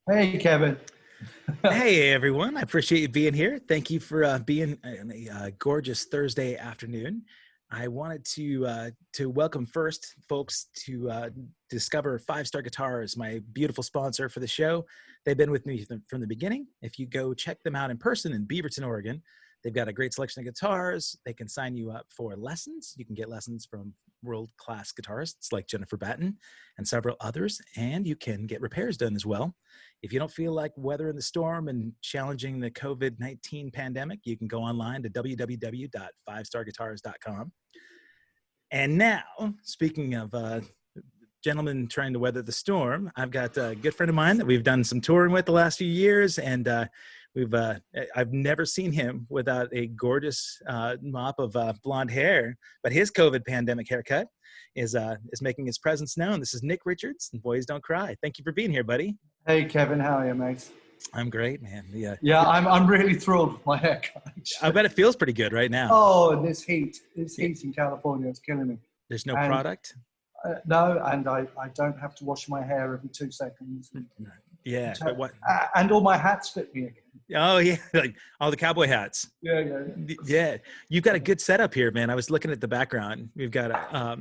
Hey, Kevin. Hey everyone, I appreciate you being here. Thank you for being in a gorgeous Thursday afternoon. I wanted to welcome first folks to discover Five Star Guitars, my beautiful sponsor for the show. They've been with me from the beginning. If you go check them out in person in Beaverton, Oregon, they've got a great selection of guitars. They can sign you up for lessons. You can get lessons from world-class guitarists like Jennifer Batten and several others, and you can get repairs done as well. If you don't feel like weathering the storm and challenging the COVID-19 pandemic, you can go online to www.fivestarguitars.com. And now, speaking of gentlemen trying to weather the storm, I've got a good friend of mine that we've done some touring with the last few years, and I've never seen him without a gorgeous mop of blonde hair, but his COVID pandemic haircut is making his presence known. This is Nick Richards, and Boys Don't Cry. Thank you for being here, buddy. Hey, Kevin. How are you, mate? I'm great, man. Yeah, I'm really thrilled with my haircut. I bet it feels pretty good right now. Oh, this heat in California is killing me. There's no product? No, and I don't have to wash my hair every 2 seconds. Yeah. But what? And all my hats fit me again. Oh, yeah. Like all the cowboy hats. Yeah. You've got a good setup here, man. I was looking at the background. We've got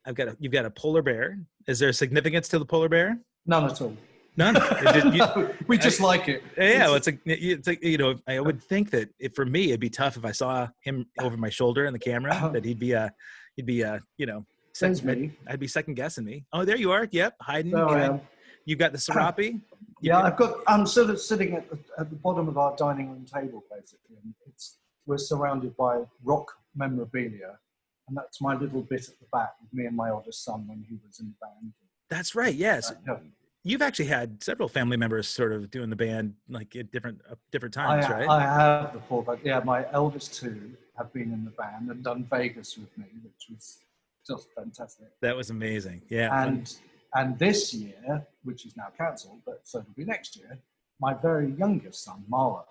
you've got a polar bear. Is there significance to the polar bear? None at all. None. We just like it. Yeah, well, it's like I would think that for me it'd be tough if I saw him over my shoulder in the camera that he'd be I'd be second guessing me. Oh, there you are. Yep, hiding. You've got the serape. I'm sort of sitting at the bottom of our dining room table, basically. And we're surrounded by rock memorabilia, and that's my little bit at the back with me and my oldest son when he was in the band. That's right. Yes. You've actually had several family members sort of doing the band like at different times, right? I have before, but yeah, my eldest two have been in the band and done Vegas with me, which was just fantastic. That was amazing. Yeah. And this year, which is now cancelled, but so it'll be next year, my very youngest son, Marlo,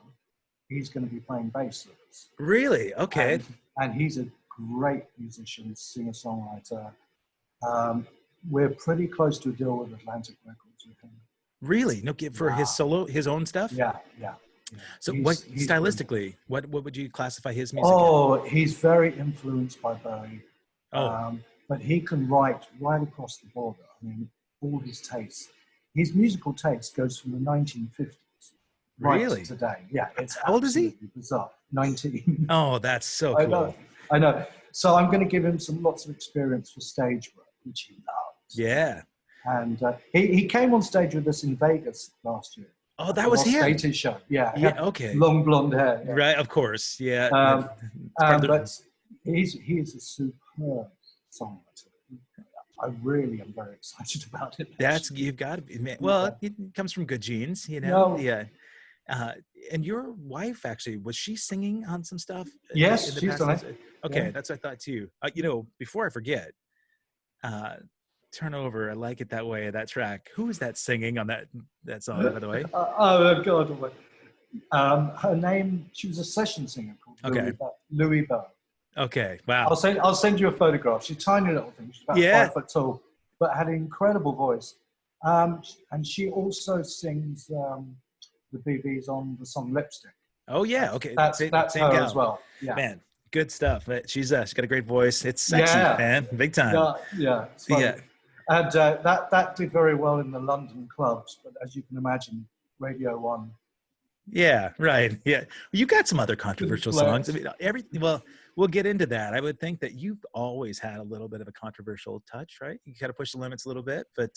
he's going to be playing bass with us. Really? Okay. And he's a great musician, singer-songwriter. We're pretty close to a deal with Atlantic Records with him. Really? No, for his own stuff? Yeah. So stylistically, what would you classify his music as? He's very influenced by Bowie. But he can write right across the border. I mean, all his tastes. His musical taste goes from the 1950s right to today. Yeah, it's how old is he? Bizarre. 19. Oh, that's so cool. I know. So I'm going to give him lots of experience for stage work, which he loves. Yeah. And he came on stage with us in Vegas last year. Oh, that was him. Skating show. Yeah. Okay. Long blonde hair. Yeah. Right. Of course. Yeah. But he's a superb songwriter. I really am very excited about it. You've got to be, man. Well, it comes from good genes, Yeah. And your wife actually, was she singing on some stuff? Yes, she's done it. Okay, yeah. That's what I thought too. Before I forget, Turn Over, I Like It That Way, that track. Who is that singing on that song, by the way? Oh, God. Her name, she was a session singer called Louis Bell. Okay, wow. I'll send you a photograph. She's a tiny little thing. She's about 5 foot tall, but had an incredible voice. And she also sings the BBs on the song Lipstick. Oh, yeah. Okay. That's her gal as well. Yeah. Man, good stuff. She's got a great voice. It's sexy, man. Big time. Yeah. It's funny. Yeah. And that did very well in the London clubs, but as you can imagine, Radio 1. Yeah, right. Yeah. You got some other controversial songs. I mean, we'll get into that. I would think that you've always had a little bit of a controversial touch, right? You got to push the limits a little bit, but...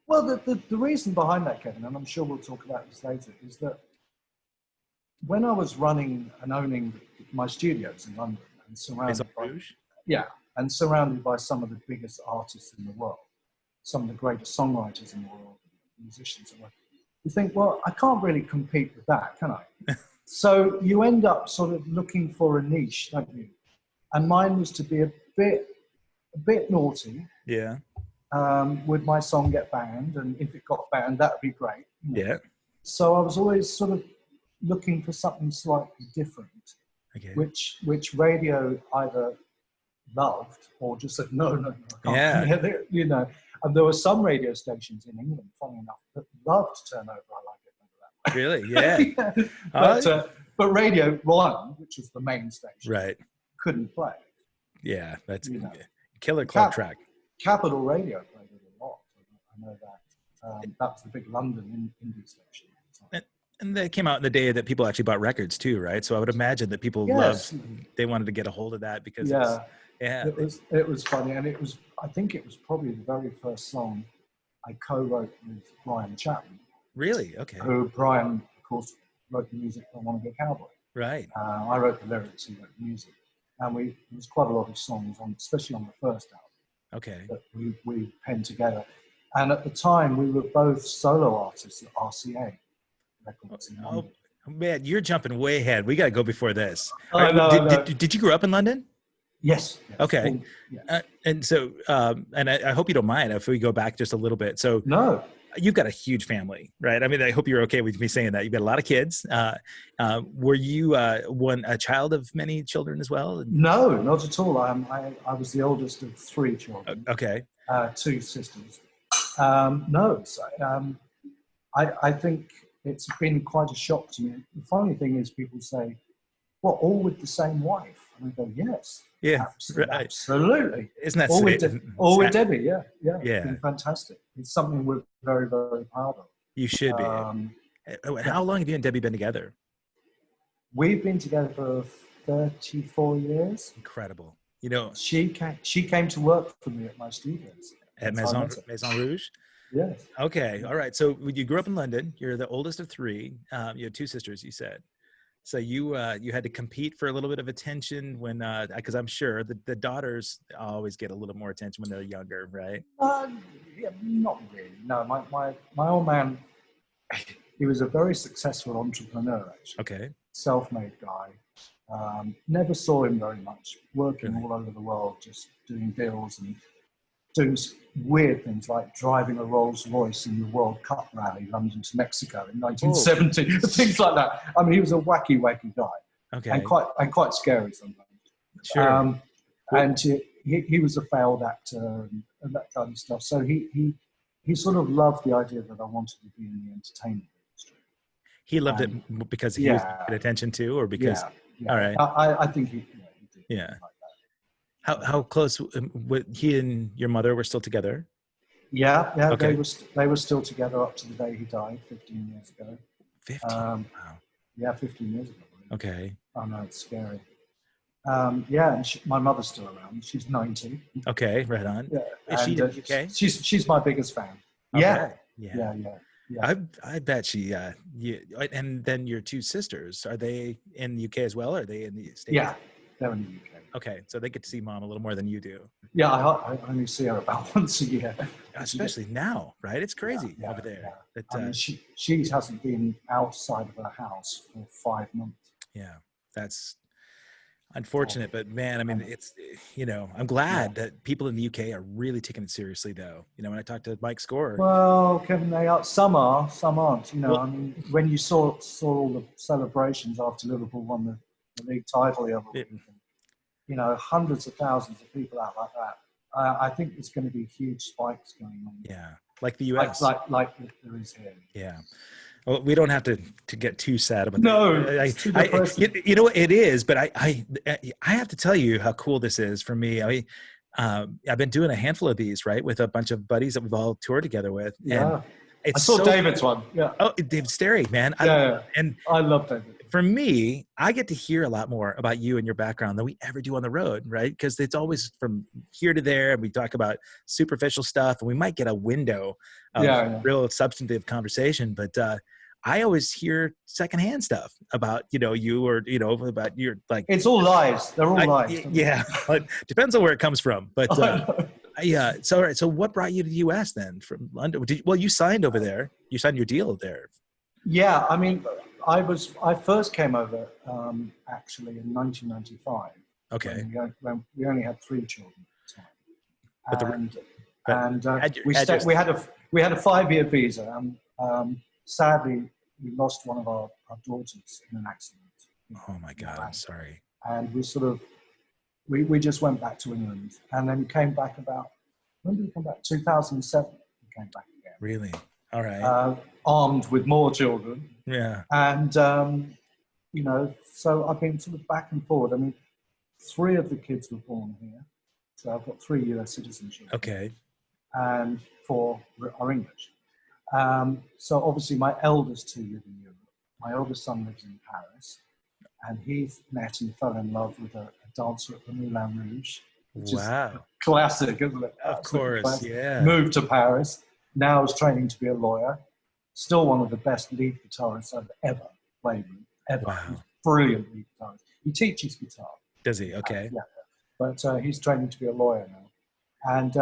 Well, the reason behind that, Kevin, and I'm sure we'll talk about this later, is that when I was running and owning my studios in London and surrounded by some of the biggest artists in the world, some of the greatest songwriters in the world, musicians, you think, well, I can't really compete with that, can I? So you end up sort of looking for a niche, don't you? And mine was to be a bit naughty. Yeah. Would my song get banned? And if it got banned, that would be great. Yeah. So I was always sort of looking for something slightly different, which radio either loved or just said, no. Yeah. And there were some radio stations in England, funny enough, that loved to turn over I Like It Better That Way. Really? Yeah. Yeah. But Radio 1, which was the main station, Right. couldn't play. Yeah, that's You know. killer club track. Capital Radio played it a lot. I know that. That was the big London indie station. And they came out in the day that people actually bought records too, right? So I would imagine that people they wanted to get a hold of that because it was funny, and I think it was probably the very first song I co-wrote with Brian Chapman. Really? Okay. Who Brian, of course, wrote the music for I Want to Be a Cowboy. Right. I wrote the lyrics, he wrote the music, and there was quite a lot of songs especially on the first album. Okay. That we penned together, and at the time we were both solo artists at RCA. Oh man, you're jumping way ahead. We got to go before this. Did you grow up in London? Yes. Okay. Yes. And so, and I hope you don't mind if we go back just a little bit. So no, you've got a huge family, right? I mean, I hope you're okay with me saying that. You've got a lot of kids. Were you a child of many children as well? No, not at all. I was the oldest of 3 children. Okay. 2 sisters. No, so, I think it's been quite a shock to me. The funny thing is, people say, "Well, all with the same wife," and I go, "Yes, yeah, absolutely." Isn't that all with Debbie? Yeah. Yeah. It's been fantastic. It's something we're very, very proud of. You should be. How long have you and Debbie been together? We've been together for 34 years. Incredible. You know, she came to work for me at my studios at Maison Rouge. Yes. Okay. All right. So you grew up in London. You're the oldest of 3. You had 2 sisters, you said. So you had to compete for a little bit of attention when, because I'm sure the daughters always get a little more attention when they're younger, right? Yeah, not really. No, my old man, he was a very successful entrepreneur, actually. Okay. Self-made guy. Never saw him very much, working all over the world, just doing deals and doing weird things like driving a Rolls Royce in the World Cup rally, London to Mexico in 1970, things like that. I mean, he was a wacky guy, okay, and quite scary sometimes. Sure. And he was a failed actor and that kind of stuff. So he sort of loved the idea that I wanted to be in the entertainment industry. He loved it because he was paying attention to, or because all right. I think he did. Yeah. Like that. How close he and your mother were still together? Yeah. Okay. They were still together up to the day he died 15 years ago. 15. Wow. Yeah, 15 years ago. Really. Okay. Oh no, it's scary. And my mother's still around. She's 90. Okay, right on. Yeah. Is she in the UK? She's my biggest fan. Okay. Yeah. I bet she. And then your 2 sisters, are they in the UK as well? Or are they in the States? Yeah, they're in the UK. Okay, so they get to see mom a little more than you do. Yeah, I only see her about once a year. Especially now, right? It's crazy over there. Yeah. I mean, she hasn't been outside of her house for 5 months. Yeah, that's unfortunate, but man, I mean, it's, I'm glad that people in the UK are really taking it seriously, though. When I talked to Mike Score. Well, Kevin, they are. Some are, some aren't. I mean, when you saw all the celebrations after Liverpool won the league title the other week, hundreds of thousands of people out like that. I think there's going to be huge spikes going on. Yeah, like the US. Like there is here. Yeah. Well, we don't have to get too sad about that. No, it's too depressing. You know what it is, but I have to tell you how cool this is for me. I've been doing a handful of these, right, with a bunch of buddies that we've all toured together with. Yeah. And I saw David's one. Yeah. Oh, David Sterry, man. And I love David. For me, I get to hear a lot more about you and your background than we ever do on the road, right? Because it's always from here to there, and we talk about superficial stuff, and we might get a window of real substantive conversation. But I always hear secondhand stuff about, you or, about your, like. It's all lies. They're all lies. Yeah. It depends on where it comes from. But So, all right. So what brought you to the U.S. then from London? You signed over there. You signed your deal there. Yeah. I mean, I first came over actually in 1995. Okay. When we only had 3 children at the time. We had a 5-year visa. Sadly, we lost one of our daughters in an accident. Oh my God! I'm sorry. And we just went back to England, and then came back about When did we come back? 2007, we came back again. Really? All right. Armed with more children. Yeah. And, you know, so I've been sort of back and forward. I mean, 3 of the kids were born here. So I've got 3 US citizenship. Okay. And 4 are English. So obviously my eldest 2 live in Europe. My oldest son lives in Paris. And he met and fell in love with a dancer at the Moulin Rouge. Which is classic, isn't it? Of course, classic. Yeah. Moved to Paris. Now is training to be a lawyer. Still one of the best lead guitarists I've ever played with. Ever. Wow. He's brilliant lead guitarist. He teaches guitar. Does he? Okay. Yeah. But he's training to be a lawyer now. And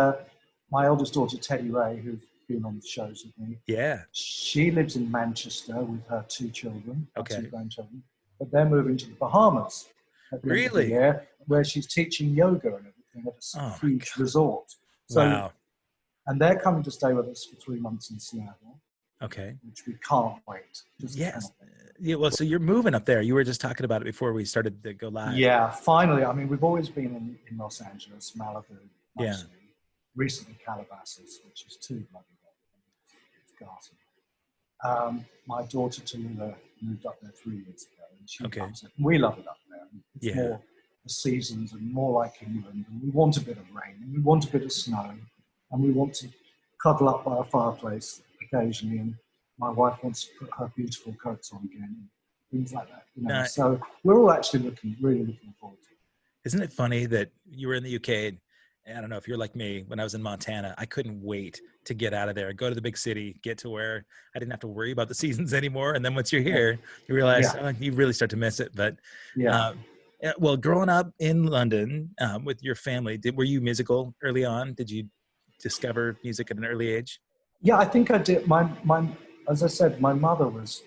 my oldest daughter, Teddy Ray, who's been on the shows with me. Yeah. She lives in Manchester with her 2 children, okay. 2 grandchildren. But they're moving to the Bahamas at the end of the year, where she's teaching yoga and everything at a huge resort. So, wow. And they're coming to stay with us for 3 months in Seattle. Okay. Which we can't wait. Yes. Yeah, well, so you're moving up there. You were just talking about it before we started to go live. Yeah, finally. I mean, we've always been in Los Angeles, Malibu, mostly. Recently Calabasas, which is too bloody hot. It's ghastly. My daughter Tallulah moved up there 3 years ago, and she loves it. We love it up there. It's more the seasons and more like England, and we want a bit of rain, and we want a bit of snow, and we want to cuddle up by a fireplace occasionally, and my wife wants to put her beautiful coats on again, and things like that. You know? So we're all actually really looking forward to it. Isn't it funny that you were in the UK? I don't know if you're like me. When I was in Montana, I couldn't wait to get out of there, go to the big city, get to where I didn't have to worry about the seasons anymore. And then once you're here, you realize you really start to miss it. But well, growing up in London with your family, were you musical early on? Did you discover music at an early age? Yeah, I think I did. As I said, my mother was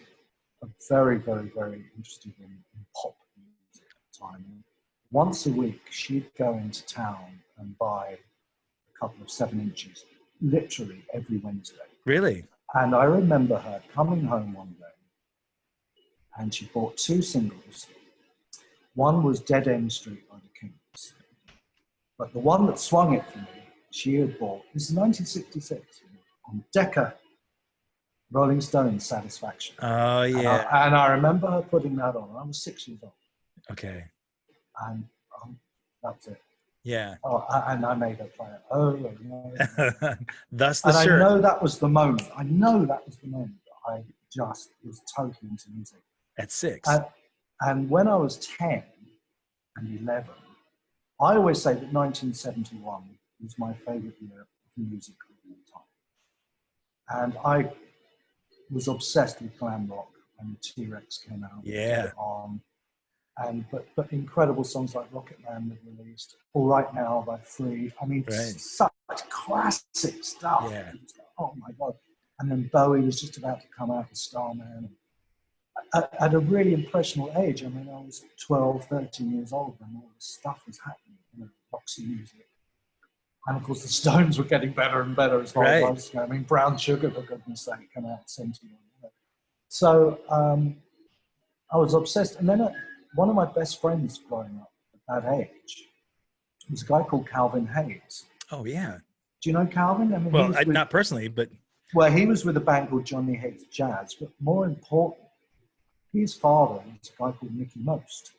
very, very, very interested in pop music at the time. Once a week, she'd go into town and buy a couple of 7 inches, literally every Wednesday. Really? And I remember her coming home one day, and she bought 2 singles. One was Dead End Street by the Kings. But the one that swung it for me, she had bought, this is 1966, on Decca, Rolling Stones' Satisfaction. Oh, yeah. And I remember her putting that on. I was 6 years old. Okay. And that's it. Yeah. Oh, and I made her play it. Oh, no. Thus the and shirt. I know that was the moment. That I just was totally into music. At 6. And when I was 10 and 11, I always say that 1971 was my favorite year of music of all time. And I was obsessed with glam rock when T-Rex came out. Yeah. But incredible songs like Rocket Man were released. All Right Now by Free. I mean, such classic stuff. Yeah. Oh my God. And then Bowie was just about to come out with Starman. At a really impressionable age, I mean, I was 12, 13 years old when all this stuff was happening, you know, Roxy music. And of course, the Stones were getting better and better as far as I was concerned. I mean, Brown Sugar, for goodness sake, came out at 71. So I was obsessed. And then one of my best friends growing up at that age was a guy called Calvin Hayes. Oh, yeah. Do you know Calvin? I mean, well, not personally, but... Well, he was with a band called Johnny Hates Jazz, but more important, his father was a guy called Mickey Most,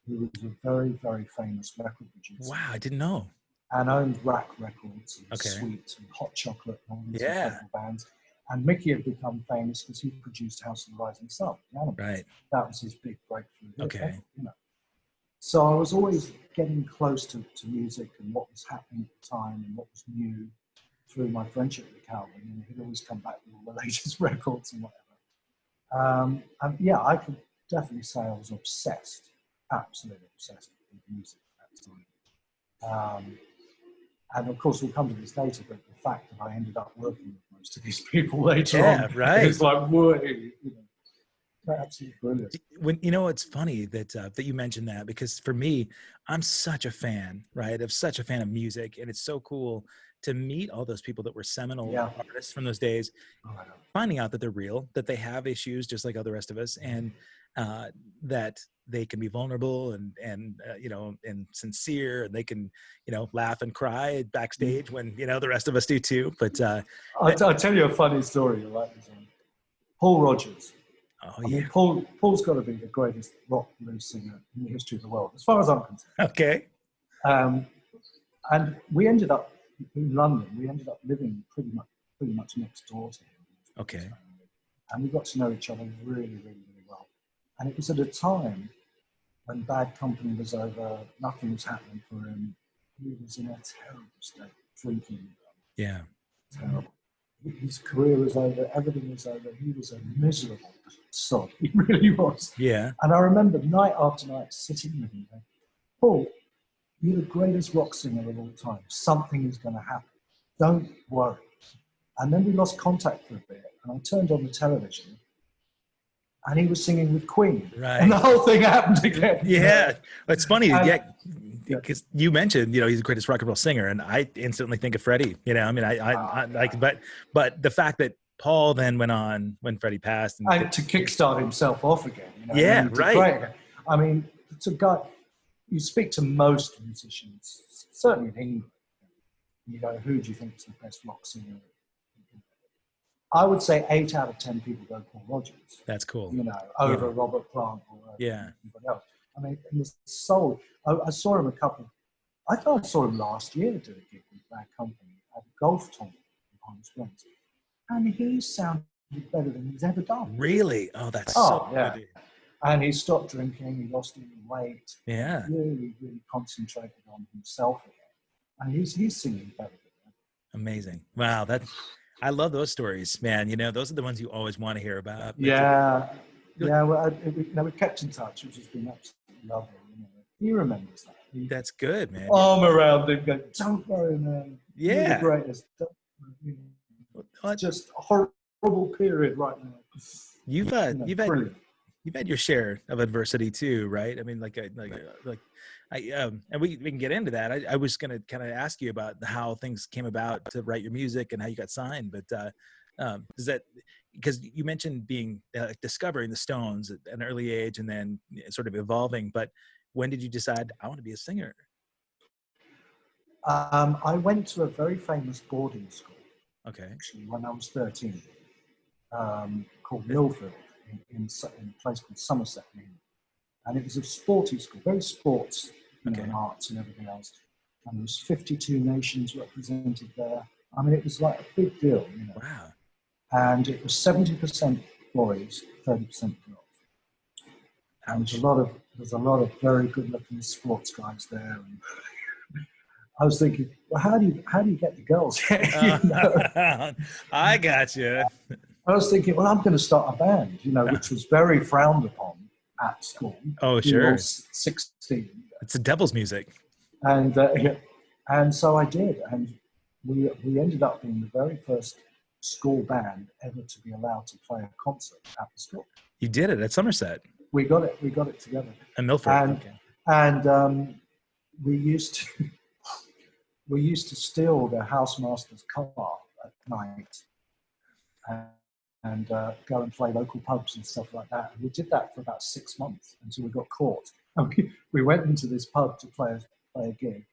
who was a very, very famous record producer. Wow, I didn't know. And owned Rack Records and Sweet and Hot Chocolate and all these incredible bands. And Mickey had become famous because he produced House of the Rising Sun. Right. That was his big breakthrough. Okay. You know. So I was always getting close to music and what was happening at the time and what was new through my friendship with Calvin. And he'd always come back with all the latest records and whatever. And yeah, I could definitely say I was obsessed, absolutely obsessed with music at the time. And of course, we'll come to this later, but the fact that I ended up working with most of these people later on, it's like, whoa, you know, absolutely brilliant. When, you know, it's funny that that you mentioned that, because for me, I'm such a fan, right? I'm such a fan of music, and it's so cool to meet all those people that were seminal Yeah. artists from those days, Oh, I know. finding out that they're real, that they have issues just like all the rest of us, and that they can be vulnerable and you know, and sincere, and they can, you know, laugh and cry backstage when, you know, the rest of us do too. But I'll tell you a funny story. You like this one. Paul Rodgers. oh I yeah, mean, Paul's got to be the greatest rock blues singer in the history of the world, as far as I'm concerned. okay, And we ended up in London. We ended up living pretty much next door to him. okay, And we got to know each other really, really, really well. And it was at a time when Bad Company was over, nothing was happening for him. He was in a terrible state, drinking, yeah, terrible. His career was over, everything was over. He was a miserable sod. He really was. yeah, And I remember night after night sitting with him going, Paul, you're the greatest rock singer of all time. Something is going to happen. Don't worry. And then we lost contact for a bit, and I turned on the television, and he was singing with Queen. right. And the whole thing happened again. Yeah, it's funny. And- Yeah, because you mentioned, you know, he's the greatest rock and roll singer, and I instantly think of Freddie. You know, I mean, I like, but the fact that Paul then went on when Freddie passed, And to kickstart himself off again. You know, Yeah, and to right. play again. I mean, it's a guy, you speak to most musicians, certainly in England, you go, who do you think is the best rock singer? I would say 8 out of 10 people go Paul Rodgers. that's cool. You know, over Robert Plant or over Yeah. anybody else. I mean, in the soul, I saw him I thought I saw him last year do a gig with Bad Company at a golf tournament in Palm Springs. And he sounded better than he's ever done. Really? Oh, that's Oh, so yeah. good. And he stopped drinking, he lost any weight. Yeah. Really, really concentrated on himself again. And he's singing better than that. Amazing. Wow. I love those stories, man. You know, those are the ones you always want to hear about. Yeah. Yeah, well, we kept in touch, which has been absolutely lovely. You know. He remembers that. That's good, man. Arm around him, going, don't worry, man. You're Yeah. the greatest. You know, Well, it's just a horrible period right now. You've Brilliant. had your share of adversity too, right? I mean, and we can get into that. I was going to kind of ask you about how things came about to write your music and how you got signed, but is that because you mentioned being discovering the Stones at an early age and then sort of evolving, but when did you decide I want to be a singer? I went to a very famous boarding school, Okay. actually, when I was 13, called Milford in a place called Somerset. And it was a sporty school, very sports, Okay. and arts and everything else. And there was 52 nations represented there. I mean, it was like a big deal, you know. Wow. And it was 70% boys, 30% girls. And there's a lot of very good-looking sports guys there. And I was thinking, well, how do you get the girls? You know? I got you. I was thinking, well, I'm going to start a band, you know, which was very frowned upon at school. Oh, You sure. know, 16. It's the devil's music. And so I did, and we ended up being the very first school band ever to be allowed to play a concert at the school. You did it at Somerset We got it together. and Milford. And Okay. And we used to steal the housemaster's car at night and go and play local pubs and stuff like that. And we did that for about 6 months until we got caught. And we went into this pub to play a gig,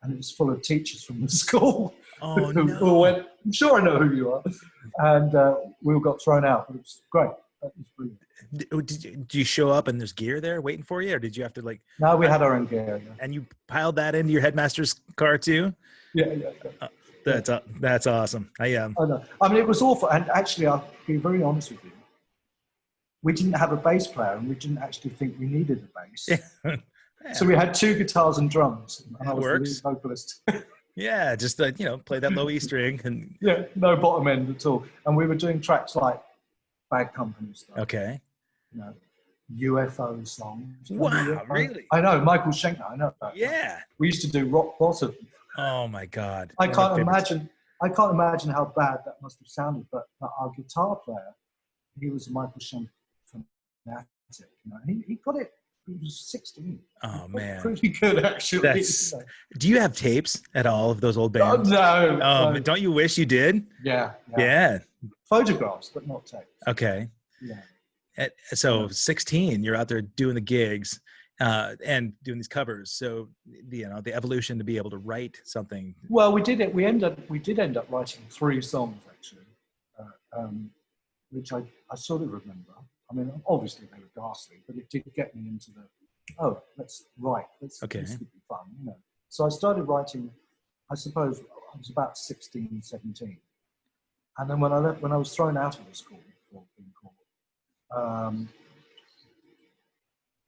and it was full of teachers from the school Oh, who no. went, I'm sure I know who you are. And we all got thrown out, but it was great. That was brilliant. Did you show up and there's gear there waiting for you, or did you have to like? No, we had our own gear. And you piled that into your headmaster's car too? Yeah. That's awesome. I know. I mean, it was awful. And actually, I'll be very honest with you. We didn't have a bass player, and we didn't actually think we needed a bass. Yeah. So we had 2 guitars and drums, and I was the lead Works. vocalist. Yeah, just play that low E string and Yeah, no bottom end at all. And we were doing tracks like Bad Company stuff. okay. You know, UFO songs. Wow, UFO? really? I know, Michael Schenker, I know. Yeah. We used to do Rock Bottom. Oh my God. I One of my can't favorites. imagine how bad that must have sounded, but our guitar player, he was a Michael Schenker fanatic, you know. He got it was 16. Oh man, Pretty good actually. that's. Do you have tapes at all of those old Oh, bands? no. But don't you wish you did? Yeah. Yeah. Photographs, but not tapes. Okay. Yeah. So 16, you're out there doing the gigs and doing these covers. So the evolution to be able to write something. Well, we did it. We did end up writing 3 songs actually, which I sort of remember. I mean, obviously they were ghastly, but it did get me into let's write. This would be fun, you know. So I started writing. I suppose I was about 16, 17, and then when I was thrown out of the school for being called,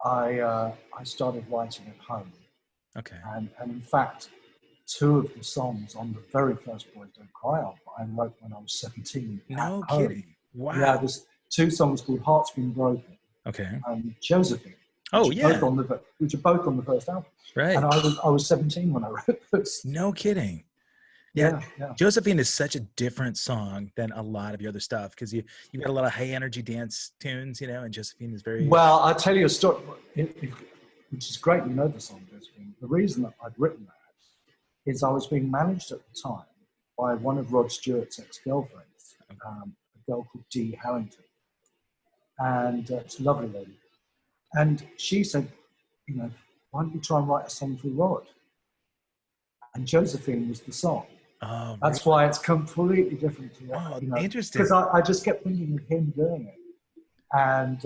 I started writing at home. Okay. And in fact, 2 of the songs on the very first Boys Don't Cry album I wrote when I was 17. No kidding. Wow. Yeah, there's 2 songs called Heart's Been Broken and Josephine. Which are both on the first album. Right. And I was 17 when I wrote this. No kidding. Yeah. Josephine is such a different song than a lot of your other stuff because you got a lot of high energy dance tunes, you know, and Josephine is very. Well, I'll tell you a story, which is great. You know the song Josephine. The reason that I'd written that is I was being managed at the time by one of Rod Stewart's ex-girlfriends, a girl called Dee Harrington, and it's a lovely lady. And she said, you know, why don't you try and write a song for Rod? And Josephine was the song. Oh, that's why it's completely different to what, you know. Interesting. Because I just kept thinking of him doing it. And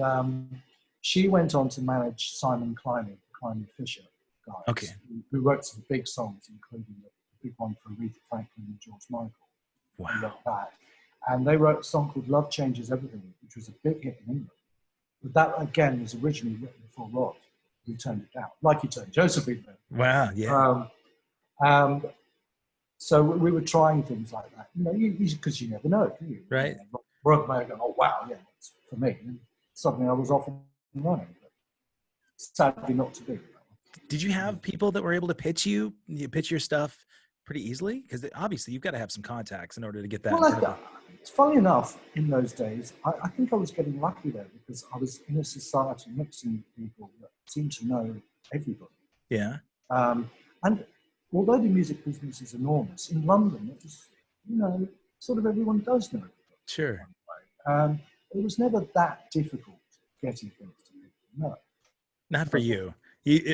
she went on to manage Simon Climie Fisher guys, who wrote some big songs, including the big one for Aretha Franklin and George Michael. Wow. I love that. And they wrote a song called Love Changes Everything, which was a big hit in England. But that, again, was originally written for Rod, who turned it down, like he turned Josephine down. Wow, yeah. So we were trying things like that, you know, because you never know, do you? Right. You know, Rod may go, oh, wow, yeah, it's for me. And suddenly I was off and running, but sadly not to be. Did you have people that were able to pitch your stuff pretty easily? Because obviously you've got to have some contacts in order to get that. Well, it's funny enough, in those days, I think I was getting lucky there because I was in a society mixing people that seemed to know everybody. Yeah. And although the music business is enormous, in London, it was, you know, sort of everyone does know everybody. Sure. It was never that difficult getting things to people. No. Not for you.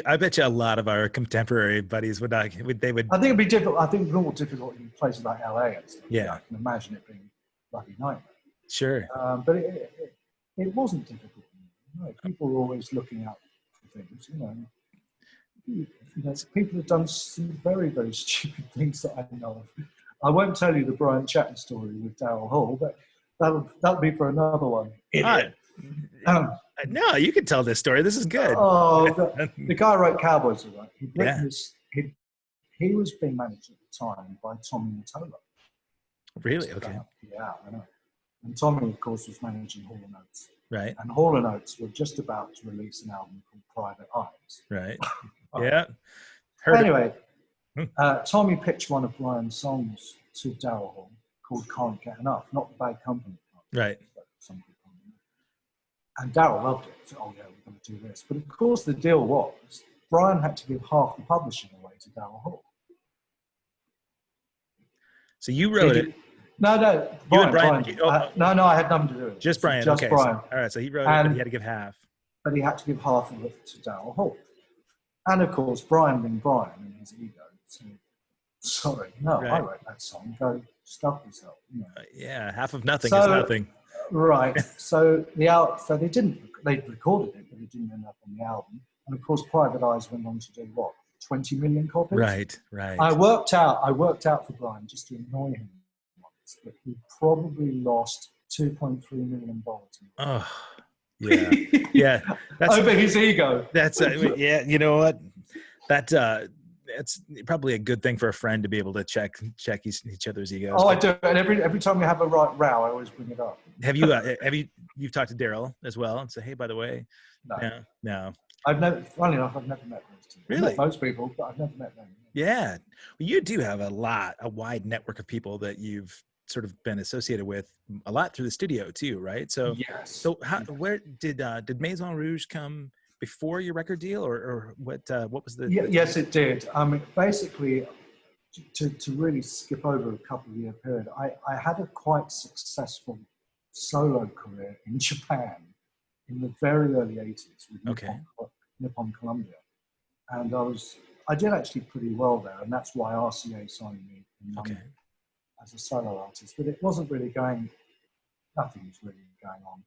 I bet you a lot of our contemporary buddies would not. They would. I think it'd be difficult. I think it's more difficult in places like LA and stuff. Yeah. I can imagine it being a bloody nightmare. Sure. But it wasn't difficult. No, people were always looking out for things. You know, people have done some very, very stupid things that I know of. I won't tell you the Brian Chatton story with Daryl Hall, but that'll be for another one. No, you can tell this story. This is good. Oh, the guy who wrote Cowboys, right? He was being managed at the time by Tommy Mottola. Really? Okay. Yeah, I know. And Tommy, of course, was managing Hall & Oates. Right. And Hall & Oates were just about to release an album called Private Eyes. Right. Yeah. Anyway, Tommy pitched one of Brian's songs to Daryl Hall called Can't Get Enough, not the Bad Company. Right. And Daryl loved it. He said, oh, yeah, we're going to do this. But of course, the deal was Brian had to give half the publishing away to Daryl Hall. So you wrote it? No. Brian. No, I had nothing to do with it. Just Brian. Just okay. Brian. All right. So he wrote it, but he had to give half. But he had to give half of it to Daryl Hall. And of course, Brian being Brian and his ego. So, sorry, no, right. I wrote that song. Go stuff yourself. You know. Yeah, half of nothing is nothing. Right. So they recorded it, but it didn't end up on the album. And of course, Private Eyes went on to do what? 20 million copies. Right. I worked out for Brian just to annoy him once, but he probably lost $2.3 million. Oh, yeah, yeah. That's over his ego. That's yeah. You know what? That's probably a good thing for a friend to be able to check each other's egos. Oh, I do. And every time we have a row, I always bring it up. Have you've talked to Daryl as well and say, hey, by the way? No. Funny enough, I've never met those two. Really? Met most people, but I've never met them. Yeah. Well, you do have a wide network of people that you've sort of been associated with a lot through the studio too, right? So yes. So where did Maison Rouge come before your record deal, or what was the? Yes, it did. Basically, to really skip over a couple of year period, I had a quite successful solo career in Japan in the very early 80s with Nippon Columbia. And I did actually pretty well there, and that's why RCA signed me in London as a solo artist. But it wasn't really nothing was really going on.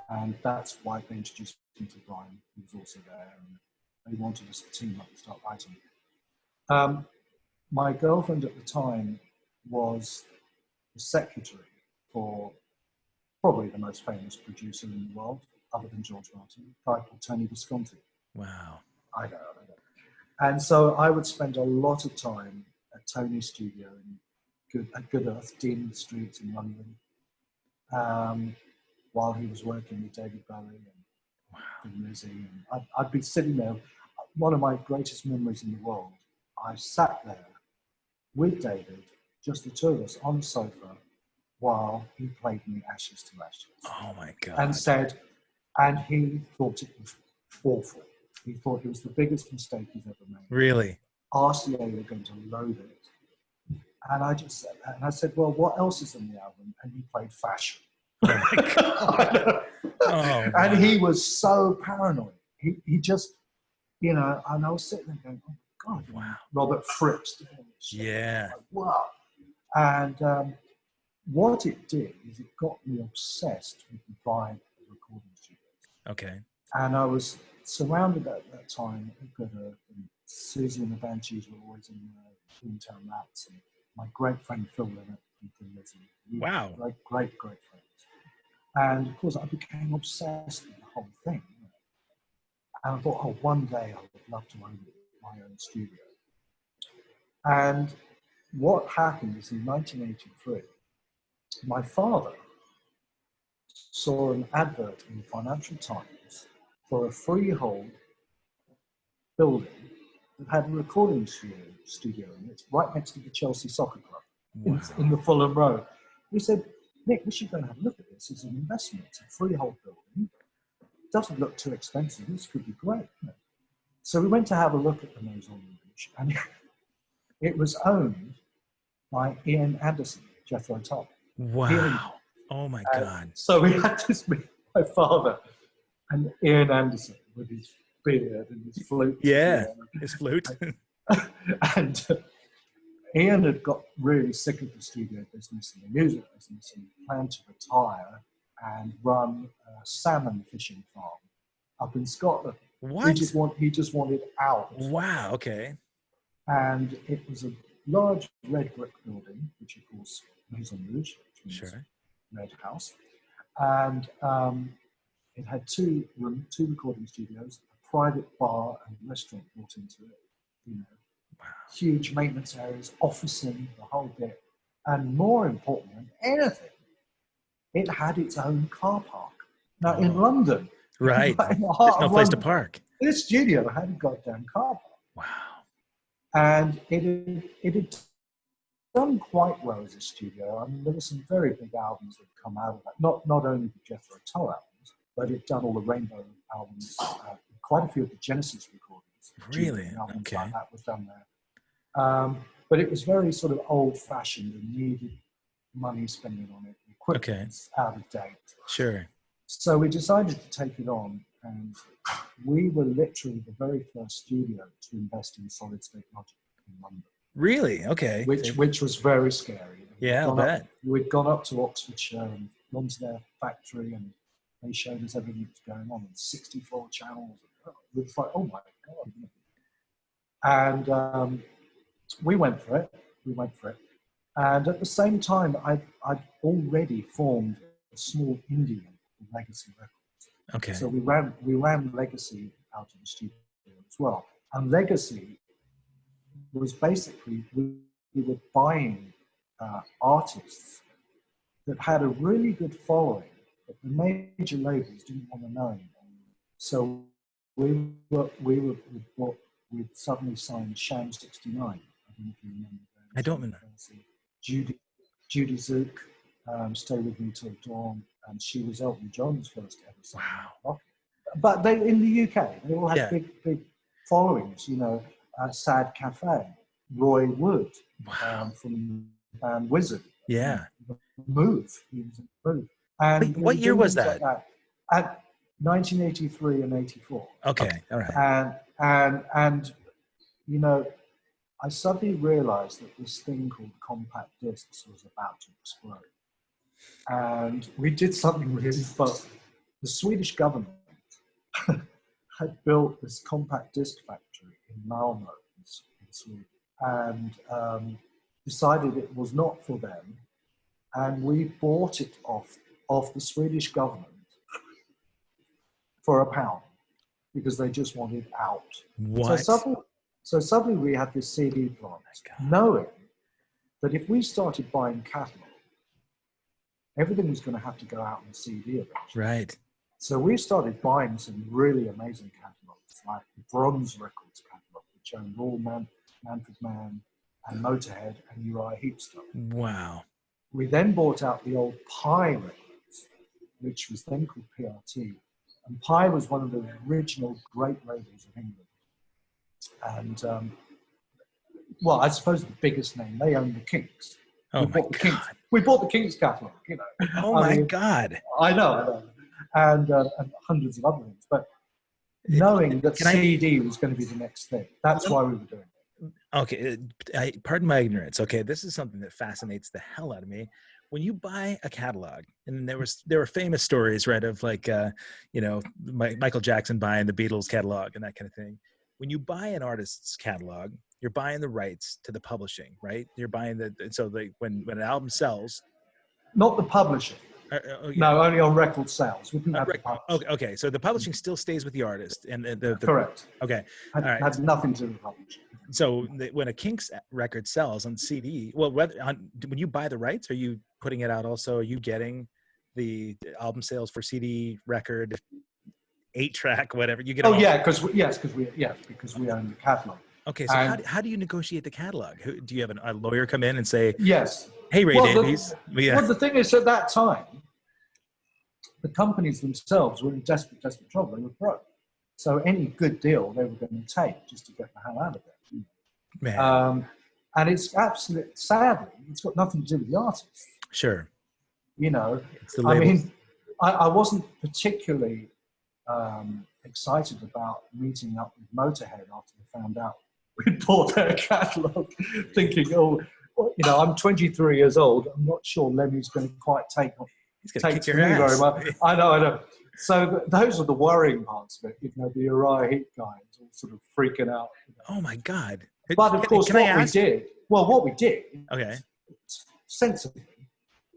And that's why they introduced me to Brian, who was also there, and they wanted us to team up and start writing. My girlfriend at the time was the secretary for probably the most famous producer in the world, other than George Martin, a guy called Tony Visconti. Wow. I know. And so I would spend a lot of time at Tony's studio at Good Earth, Dean Street in London, while he was working with David Bowie and Lizzie. And I'd be sitting there. One of my greatest memories in the world, I sat there with David, just the two of us on the sofa, while he played me Ashes to Ashes. Oh my God. And he thought it was awful. He thought it was the biggest mistake he's ever made. Really? RCA were going to load it. And I said, well, what else is in the album? And he played Fashion. Oh my God. Oh, and he was so paranoid. He just, and I was sitting there going, oh my God. Wow. Robert Fripp's doing this. Yeah. Like, wow. And what it did is it got me obsessed with the vibe of recording studios. Okay. And I was surrounded at that time. Susie and the Banshees were always in Toontown Rats, and my great friend Phil Lynott and Lizzie. Wow. Great friends. And of course, I became obsessed with the whole thing. And I thought, oh, one day I would love to own my own studio. And what happened is in 1983, my father saw an advert in the Financial Times for a freehold building that had a recording studio in it, right next to the Chelsea Soccer Club in the Fulham Road. He said, Nick, we should go and have a look at this. It's an investment. It's a freehold building. It doesn't look too expensive. This could be great. So we went to have a look at the Maison Rouge, and it was owned by Ian Anderson, Jethro Tull. Wow. Oh my God. So we had to meet my father and Ian Anderson with his beard and his flute. Yeah, his flute. And Ian had got really sick of the studio business and the music business and planned to retire and run a salmon fishing farm up in Scotland. What? He just wanted out. Wow, okay. And it was a large red brick building, which of course Maison Rouge, which means red house. And it had two recording studios, a private bar and a restaurant built into it. Huge maintenance areas, officing, the whole bit. And more important than anything, it had its own car park. Now in London, right, there's no place to park. This studio had a goddamn car park. Wow. And it had done quite well as a studio. I mean, there were some very big albums that come out of that. Not only the Jethro Tull albums, but it done all the Rainbow albums, quite a few of the Genesis recordings. Really? Albums Okay. like that was done there. But it was very sort of old-fashioned and needed money spending on it. The equipment's out of date. Sure. So we decided to take it on, and we were literally the very first studio to invest in solid-state logic in London. Really? Okay. Which was very scary. Yeah, I'll bet. We'd gone up to Oxfordshire and gone to their factory, and they showed us everything that was going on, and 64 channels. It was like, oh my God. And we went for it. And at the same time, I'd already formed a small indie called Legacy Records. Okay. So we ran Legacy out of the studio as well. And Legacy was basically, we were buying artists that had a really good following, but the major labels didn't want to know anymore. So we'd suddenly signed Sham 69. I don't know if you remember that. I don't remember. Judy Zook, Stay With Me Till Dawn, and she was Elton John's first ever song. Wow. but they in the UK, they all had Yeah. big followings. You know, Sad Cafe, Roy Wood Wow. from the band Wizard. Yeah. Move, he was in Move, and Wait, they what were year doing was things like that? that at 1983 and 84, Okay. All right. and you know, I suddenly realised that this thing called compact discs was about to explode, and we did something really fun. The Swedish government had built this compact disc factory in Malmö, in Sweden, and decided it was not for them, and we bought it off the Swedish government for £1 because they just wanted out. What? So suddenly we had this CD plant, knowing that if we started buying catalog, everything was going to have to go out on CD eventually. Right. So we started buying some really amazing catalogs, like the Bronze Records catalog, which owned all Manfred Mann and Motorhead and Uriah Heep stuff. Wow. We then bought out the old Pi Records, which was then called PRT. And Pi was one of the original great labels of England. And, well, I suppose the biggest name, they owned the Kinks. Oh my God. We bought the Kinks catalog, you know. Oh my God. I know. And hundreds of other things. But knowing that CD was going to be the next thing, that's why we were doing it. Okay, pardon my ignorance. Okay, this is something that fascinates the hell out of me. When you buy a catalog, and there were famous stories, right, of like, you know, Michael Jackson buying the Beatles catalog and that kind of thing. When you buy an artist's catalog, you're buying the rights to the publishing, right? You're buying when an album sells. Not the publishing. Yeah. No, only on record sales. We didn't have okay, so the publishing still stays with the artist, and correct. Okay, had nothing to do with publishing. So when a Kinks record sells on CD, well, when you buy the rights, are you putting it out also? Are you getting the album sales for CD, record, 8-track, whatever you get? Oh yeah, because we own the catalog. Okay, so how do you negotiate the catalog? Do you have a lawyer come in and say, yes, hey, Ray Davies? Well, the thing is, at that time, the companies themselves were in desperate trouble. They were broke. So any good deal they were going to take just to get the hell out of it. Man. And it's sadly, it's got nothing to do with the artist. Sure. You know, it's the I mean, I wasn't particularly excited about meeting up with Motorhead after they found out we'd bought their catalogue, thinking, oh, you know, I'm 23 years old. I'm not sure Lemmy's going to quite take to me very much. I know. So those are the worrying parts of it. You know, the Uriah Heep guys all sort of freaking out. You know. Oh my God! But of course, what we did, okay, sensibly,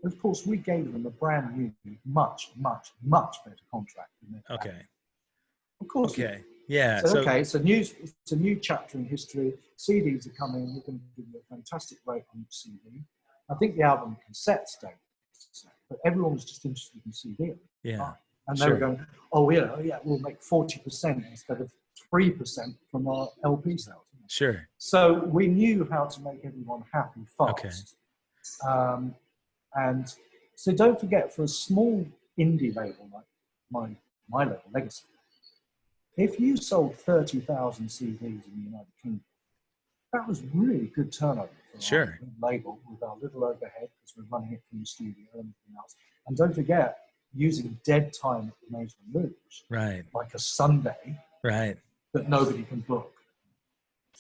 of course, we gave them a brand new, much better contract. Okay. Of course. Okay. Yeah. So okay, it's a new chapter in history. CDs are coming. We're going to give you a fantastic rate on CD. I think the album cassettes don't, but everyone was just interested in CD. Yeah. And they were going, oh yeah, we'll make 40% instead of 3% from our LP sales. Sure. So we knew how to make everyone happy fast. Okay. And so don't forget, for a small indie label like my label, Legacy, if you sold 30,000 CDs in the United Kingdom, that was really good turnover for our label with our little overhead because we're running it from the studio and everything else. And don't forget, using dead time at the Maison Rouge, right? Like a Sunday, right? That nobody can book.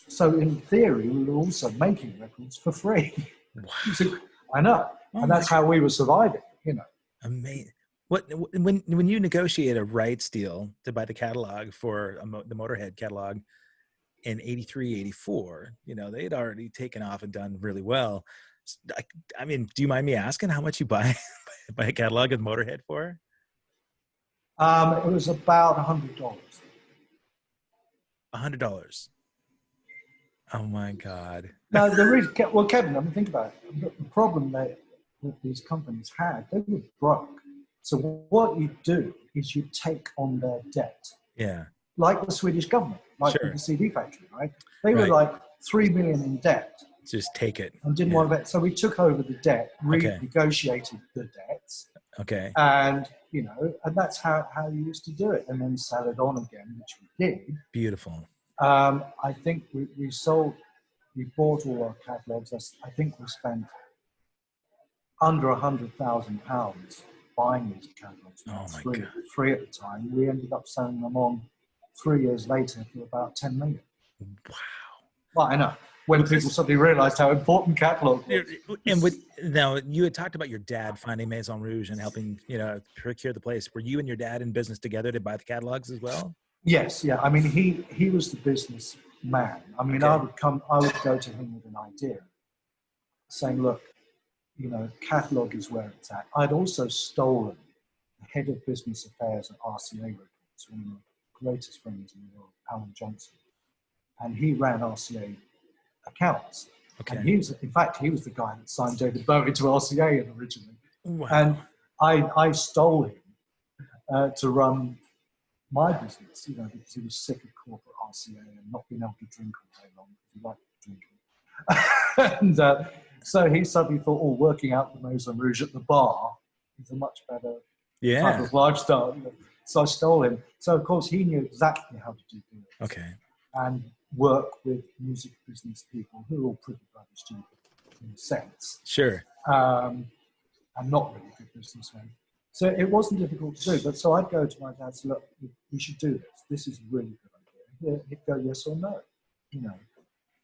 So in theory, we were also making records for free. Wow. I know, and that's how we were surviving. You know, amazing. When you negotiate a rights deal to buy the catalog for the Motorhead catalog in 83, 84, you know, they'd already taken off and done really well. I mean, do you mind me asking how much you buy a catalog of Motorhead for? It was about $100. $100. Oh my God. No, well, Kevin, I mean, think about it. The problem that these companies had, they were broke. So what you do is you take on their debt. Yeah. Like the Swedish government, like the CD factory, right? They were like $3 million in debt. Just take it. And didn't want to bet. So we took over the debt, renegotiated the debts, Okay. And, and that's how you used to do it, and then sell it on again, which we did. Beautiful. I think we bought all our catalogues. I think we spent under £100,000 buying these catalogues. Oh my God. Free at the time. We ended up selling them on 3 years later for about 10 million. Wow. Well, I know. When people suddenly realized how important catalog was. And now you had talked about your dad finding Maison Rouge and helping, procure the place. Were you and your dad in business together to buy the catalogs as well? Yes, yeah. I mean, he was the business man. I mean, Okay. I would go to him with an idea, saying, look, catalog is where it's at. I'd also stolen the head of business affairs at RCA Records, one of the greatest friends in the world, Alan Johnson. And he ran RCA accounts. Okay. And he was the guy that signed David Bowie to RCA originally. Wow. And I stole him to run my business, because he was sick of corporate RCA and not being able to drink all day long because he liked drinking. And so he suddenly thought, working out the Maison Rouge at the bar is a much better type of lifestyle. So I stole him. So, of course, he knew exactly how to do deals. Okay. And work with music business people who are all pretty bloody stupid in a sense. Sure. And not really good businessmen. So it wasn't difficult to do. But so I'd go to my dad and say, look, we should do this. This is a really good idea. He'd go yes or no,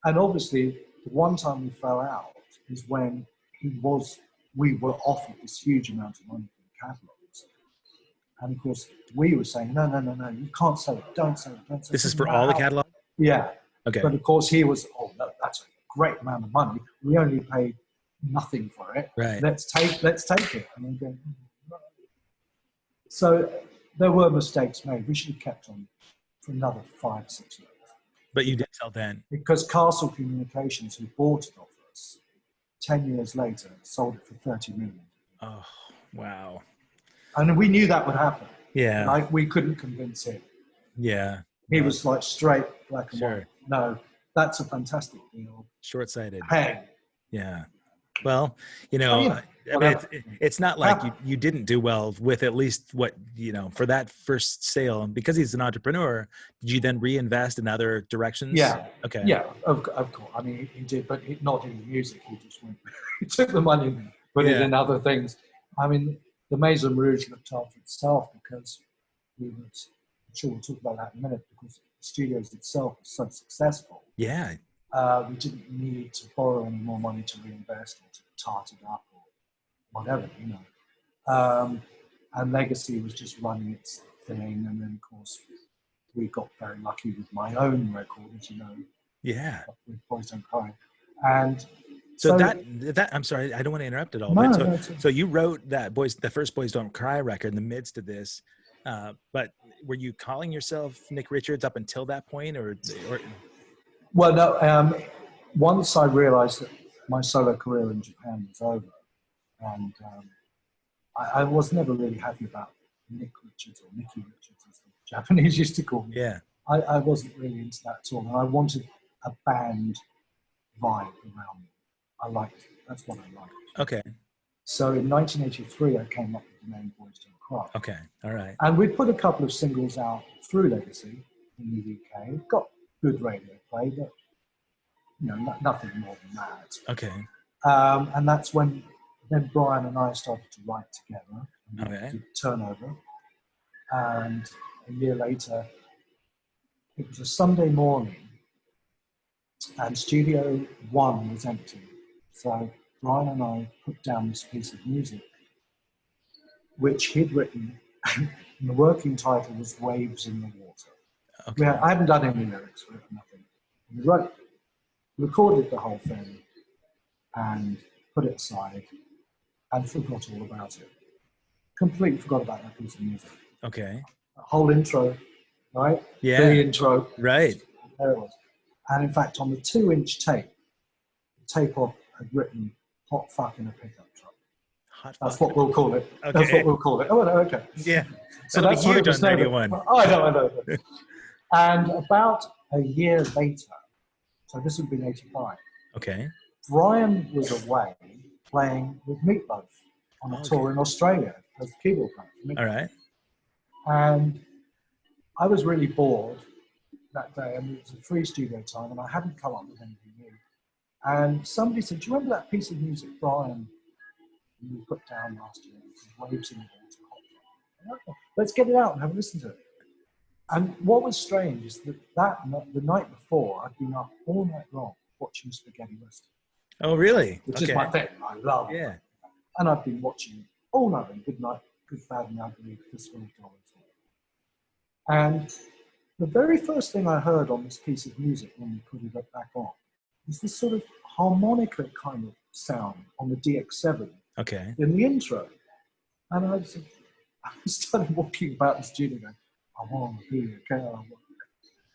And obviously, the one time we fell out is when we were offered this huge amount of money for the catalogs. And of course, we were saying, no, you can't sell it. Don't sell it. This is for all the catalogs? Yeah. Okay. But of course, he was, no, that's a great amount of money. We only paid nothing for it. Right. Let's take it. And I'm going, no. So there were mistakes made. We should have kept on for another 5, 6 years. But you did sell then? Because Castle Communications, who bought it off us, 10 years later, sold it for 30 million. Oh, wow. And we knew that would happen. Yeah. Like, we couldn't convince him. Yeah. He was like straight black and Sure. white. No, that's a fantastic deal. Short-sighted. Hey. Yeah. Well, it's not like you didn't do well with at least what, for that first sale. And because he's an entrepreneur, did you then reinvest in other directions? Yeah. Okay. Yeah, of course. I mean, he did, but not in the music. He just went, he took the money and put it in other things. I mean, the Maison Rouge looked after itself because I'm sure we'll talk about that in a minute, because the studios itself was so successful. Yeah. We didn't need to borrow any more money to reinvest or to tart it up or whatever, And Legacy was just running its thing. And then, of course, we got very lucky with my own record, as you know. Yeah. With Boys Don't Cry. And so that I'm sorry, I don't want to interrupt at all. No, so you wrote the first Boys Don't Cry record in the midst of this. But were you calling yourself Nick Richards up until that point, or? Well, no. Once I realized that my solo career in Japan was over, and I was never really happy about Nick Richards, or Nicky Richards, as the Japanese used to call me. Yeah. I wasn't really into that at all, and I wanted a band vibe around me. That's what I liked. Okay. So in 1983, I came up with the name Boys Don't Cry. Okay, all right. And we put a couple of singles out through Legacy in the UK. Got good radio play, but nothing more than that. Okay. And that's when then Brian and I started to write together. Okay. Did Turnover. And a year later, it was a Sunday morning, and Studio 1 was empty. So Brian and I put down this piece of music, which he'd written, and the working title was Waves in the Water. Okay. I hadn't done any lyrics for it, nothing. We recorded the whole thing, and put it aside, and forgot all about it. Completely forgot about that piece of music. Okay. The whole intro, right? Yeah. The intro. Right. There it was. And in fact, on the 2-inch tape, the tape op had written "Hot Fuck in a Pickup Truck." That's what we'll call it. Okay. That's what we'll call it. Oh, no, okay. Yeah. So that's what huge it was on Radio known. 1. Oh, I know. And about a year later, so this would have been 85, Okay. Brian was away playing with Meatloaf on a tour in Australia. as the keyboard player for me. All right. And I was really bored that day, and it was a free studio time, and I hadn't come up with anything new. And somebody said, "Do you remember that piece of music, Brian, you put down last year? Waves in the water. Okay, let's get it out and have a listen to it." And what was strange is that the night before, I'd been up all night long watching spaghetti western. Oh, really? Which is my thing. I love it. Yeah. And I've been watching all night. Good Night, Good, Bad and Ugly, Fistful of Dollars. And the very first thing I heard on this piece of music when we put it back on was this sort of harmonica kind of sound on the DX7 Okay. in the intro. And I started walking about the studio going, "I want to be a girl."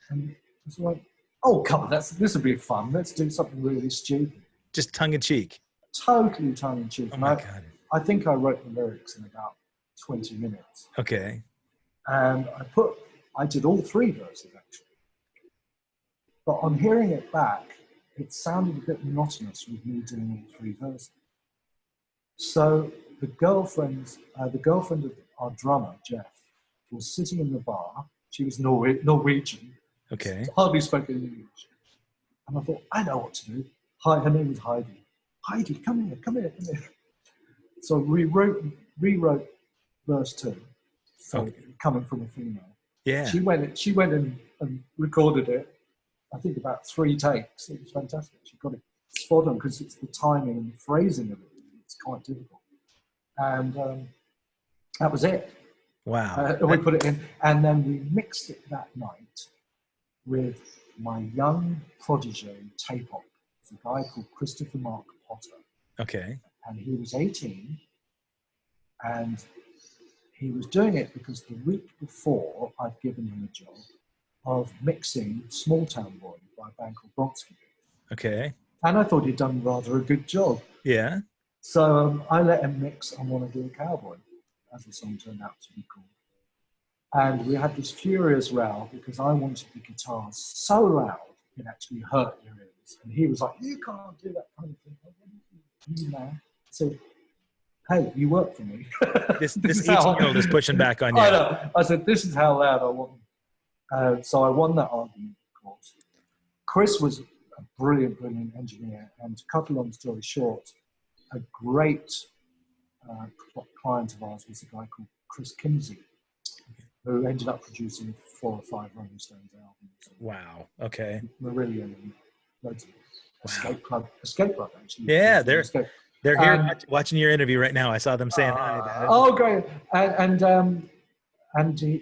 And it's like, "Oh, come on, this would be fun. Let's do something really stupid." Just tongue in cheek. Totally tongue in cheek. Oh my God. I think I wrote the lyrics in about 20 minutes. Okay. And I did all three verses actually. But on hearing it back, it sounded a bit monotonous with me doing all three verses. So the girlfriend of our drummer, Jeff, was sitting in the bar. She was Norwegian. Okay. Hardly spoke English. And I thought, I know what to do. Hi, her name was Heidi. Heidi, come here. So we rewrote verse 2. So coming from a female. Yeah. She went and recorded it, I think about 3 takes. It was fantastic. She got it spot on because it's the timing and the phrasing of it. It's quite difficult. And that was it. Wow. We put it in, and then we mixed it that night with my young protege tape op. It's a guy called Christopher Mark Potter. Okay. And he was 18, and he was doing it because the week before I'd given him a job of mixing Small Town Boy by a band called Bronx. Okay. And I thought he'd done rather a good job. Yeah. So I let him mix I Want to Do a Cowboy, as the song turned out to be called. And we had this furious row because I wanted the guitars so loud it actually hurt your ears. And he was like, "You can't do that kind of thing." You man. So, hey, you work for me. This 18-year-old is pushing back on you. I know. I said, "This is how loud I want them." So I won that argument, of course. Chris was a brilliant engineer. And to cut a long story short, a great client of ours was a guy called Chris Kimsey, who ended up producing 4 or 5 Rolling Stones albums. Wow. Okay. Marillion and loads of Escape Club, actually. Yeah, they're here watching your interview right now. I saw them saying hi. Oh, great. And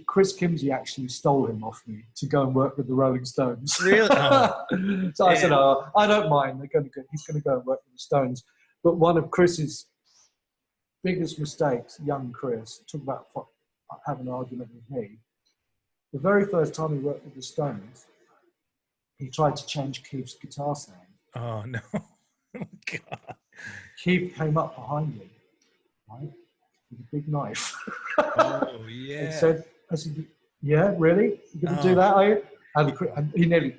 Chris Kimsey actually stole him off me to go and work with the Rolling Stones. Really? Oh, so I said, I don't mind. He's going to go and work with the Stones. But one of Chris's biggest mistakes, young Chris, talk about having an argument with me. The very first time he worked with the Stones, he tried to change Keith's guitar sound. Oh, no. Oh, God. Keith came up behind him, right, with a big knife. Oh, yeah. I said, "Yeah, really? You're going to do that, are you?" And he nearly...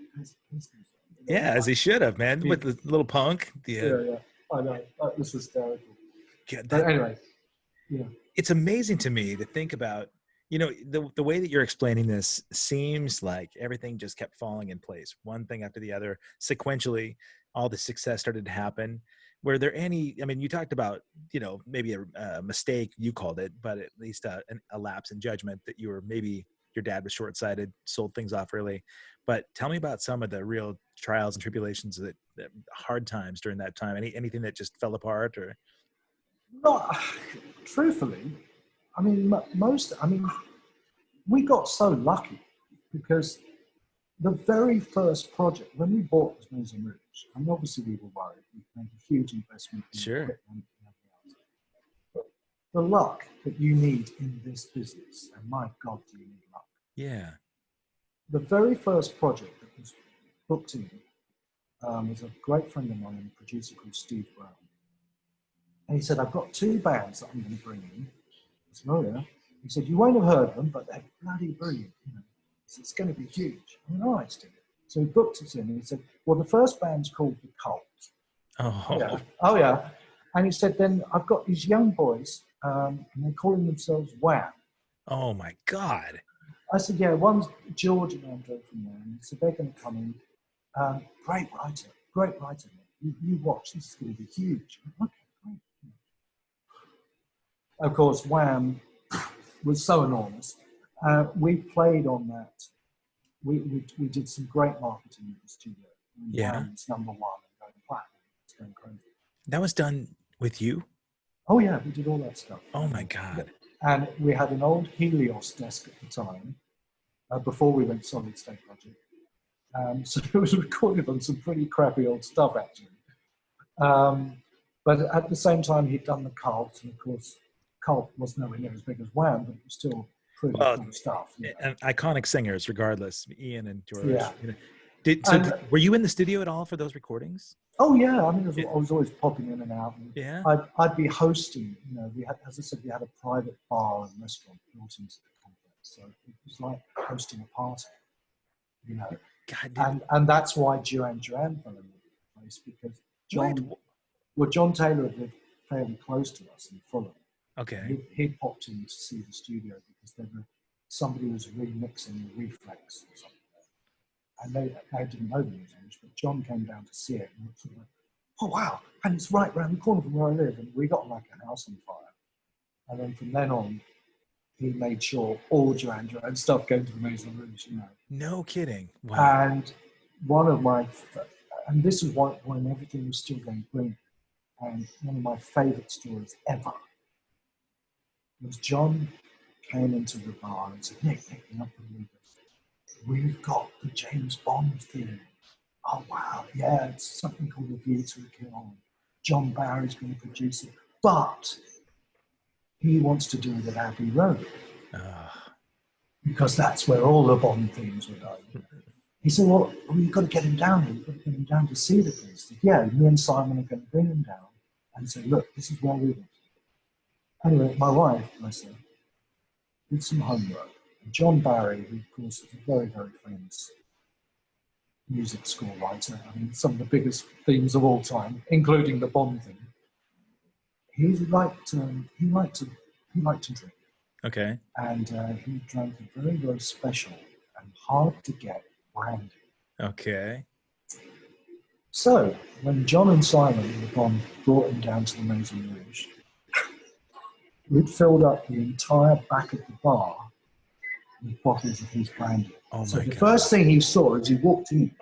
Yeah, as he should have, man, with the little punk. Yeah. I know. That was hysterical. Yeah, But anyway, yeah. It's amazing to me to think about, the way that you're explaining this seems like everything just kept falling in place, one thing after the other, sequentially, all the success started to happen. Were there you talked about, maybe a mistake, you called it, but at least a lapse in judgment that maybe your dad was short-sighted, sold things off early. But tell me about some of the real trials and tribulations, that hard times during that time. Anything that just fell apart or? No, truthfully, we got so lucky because the very first project, when we bought Maison Rouge, obviously we were worried. We made a huge investment in equipment and everything else. But the luck that you need in this business, and my God, do you need luck. Yeah. The very first project that was booked in was a great friend of mine, a producer called Steve Brown. And he said, "I've got 2 bands that I'm going to bring in." I said, "Oh, yeah." He said, "You won't have heard of them, but they're bloody brilliant. It's going to be huge." I went, "All right, Steve." So he booked us in, and he said, "Well, the first band's called The Cult." Oh. Yeah. Oh, yeah. And he said, "Then I've got these young boys, and they're calling themselves Wham. Oh my God. I said, yeah, one's George and Andre from Wham. So they're going to come in. Great writer. You watch, this is going to be huge. Okay, great. Of course, Wham was so enormous. We played on that. We did some great marketing in the studio. Yeah. Wham's number one and going platinum. It's going crazy. That was done with you? Oh yeah, we did all that stuff. Oh my God. And we had an old Helios desk at the time, before we went solid state project. So it was recorded on some pretty crappy old stuff, actually. But at the same time, he'd done the Cult, and of course, Cult was nowhere near as big as Wham, but it was still pretty cool stuff. Yeah. And iconic singers, regardless, Ian and George. Yeah. You know. Were you in the studio at all for those recordings? Oh yeah, I mean, I was always popping in and out. And yeah. I'd be hosting. You know, we had, as I said, we had a private bar and restaurant built into the complex, so it was like hosting a party. You know, God, and that's why Duran Duran fell in the place, because John Taylor had lived fairly close to us in Fulham. Okay. He popped in to see the studio because somebody was remixing Reflex or something. And they didn't know the Maison Rouge, but John came down to see it and was like, oh wow, and it's right around the corner from where I live. And we got like a house on fire. And then from then on, he made sure all Duran Duran stuff came to the Maison Rouge, you know. No kidding. Wow. And this is when everything was still going brilliant. And one of my favorite stories ever was John came into the bar and said, Nick, you're not going to believe this. We've got the James Bond theme. Oh, wow. Yeah, it's something called A View to a Kill. John Barry's going to produce it. But he wants to do it at Abbey Road. Because that's where all the Bond themes were done. He said, well, you've got to get him down here. You've got to get him down to see the place. Yeah, me and Simon are going to bring him down and say, look, this is where we want to. Anyway, my wife, bless her, did some homework. John Barry, who of course is a very, very famous music score writer, I mean, some of the biggest themes of all time, including the Bond theme. He liked to drink. Okay. And he drank a very, very special and hard to get brandy. Okay. So when John and Simon, the Bond, brought him down to the Maison Rouge, we'd filled up the entire back of the bar with bottles of his brandy. Oh my so the God. First thing he saw as he walked in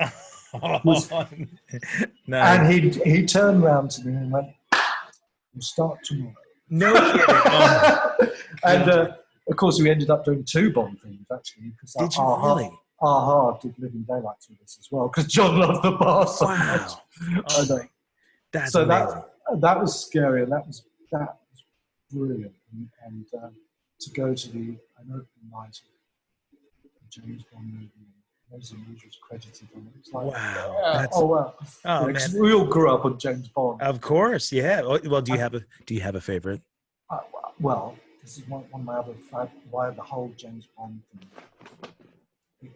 was, no. and he turned around to me and went, we'll start tomorrow. No kidding. Oh and of course we ended up doing 2 Bond themes actually. Did you really? Aha did Living Daylights with us as well, because John loved the bar so much. Oh, that's amazing. That was scary, and that was brilliant. And to go to an opening night of the James Bond movie, Maison Rouge was credited on it. It's like, wow. Yeah, oh wow. Oh yeah, man. We all grew up on James Bond. Of course, yeah. Well, do you have a favorite? Well, this is one of my other why the whole James Bond thing.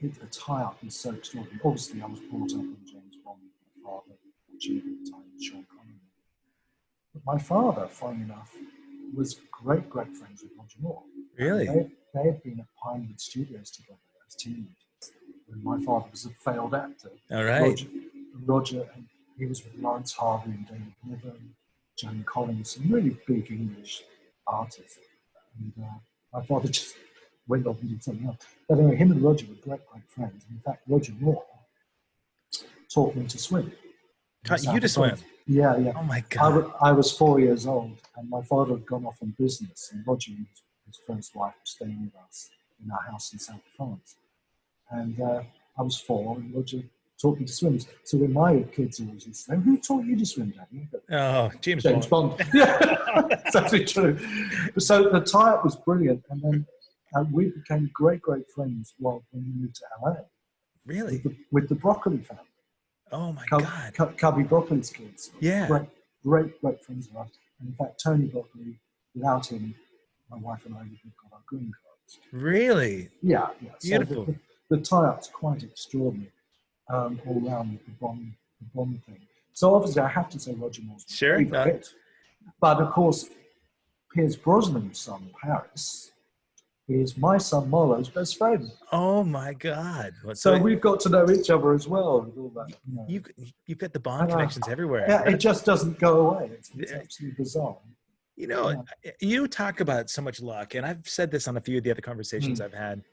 The tie-up is so extraordinary. Obviously, I was brought up on James Bond with my father, watching at the time, Sean Connery. But my father, funny enough, was great friends with Roger Moore. Really? They had been at Pinewood Studios together as teenagers. When my father was a failed actor. All right. Roger, and he was with Lawrence Harvey and David Niven, Joan Collins, some really big English artists. And my father just went off and did something else. But anyway, him and Roger were great friends. In fact, Roger Moore taught me to swim. Taught you to swim? Yeah. Oh my God. I was 4 years old, and my father had gone off on business, and Roger and his first wife were staying with us in our house in south of France. And I was 4, and Roger taught me to swim. So when my kids always used to say, who taught you to swim, Daddy? Oh, James Bond. Yeah, that's absolutely true. So the tie-up was brilliant, and then we became great friends when we moved to LA. Really? With the Broccoli family. Oh my God. Cubby Broccoli's kids. Yeah. Great friends of ours. And in fact, Tony Broccoli, without him, my wife and I would have got our green cards. Really? Yeah. Beautiful. So the tie-up's quite extraordinary all around with the Bond thing. So obviously I have to say Roger Moore's my favorite. But of course, Pierce Brosnan's son, Paris, is my son Marlowe's best friend. Oh my God! So we've got to know each other as well. With all that, you've got the bond connections everywhere. Yeah, it just doesn't go away. It's absolutely bizarre. You talk about so much luck, and I've said this on a few of the other conversations I've had.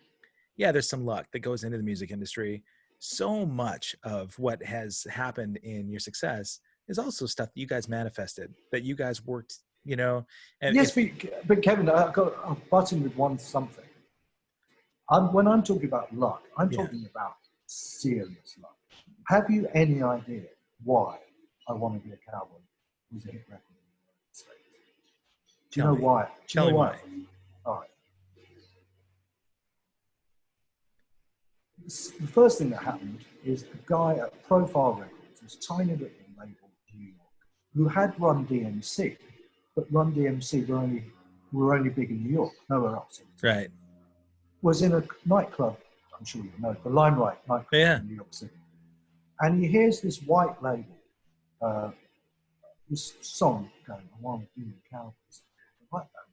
Yeah, there's some luck that goes into the music industry. So much of what has happened in your success is also stuff that you guys manifested, that you guys worked, And yes, but Kevin, I'll butt in with something. When I'm talking about luck, I'm talking about serious luck. Have you any idea why I Want to Be a Cowboy was a hit record in the United States? Do you know why? Tell me why. All right. The first thing that happened is a guy at Profile Records, this tiny little label in New York, who had Run DMC, but Run DMC were only big in New York, nowhere else. Right. Was in a nightclub, I'm sure you know, the Limelight nightclub in New York City. And he hears this white label, this song going, I Want to Be a Cowboy, like that.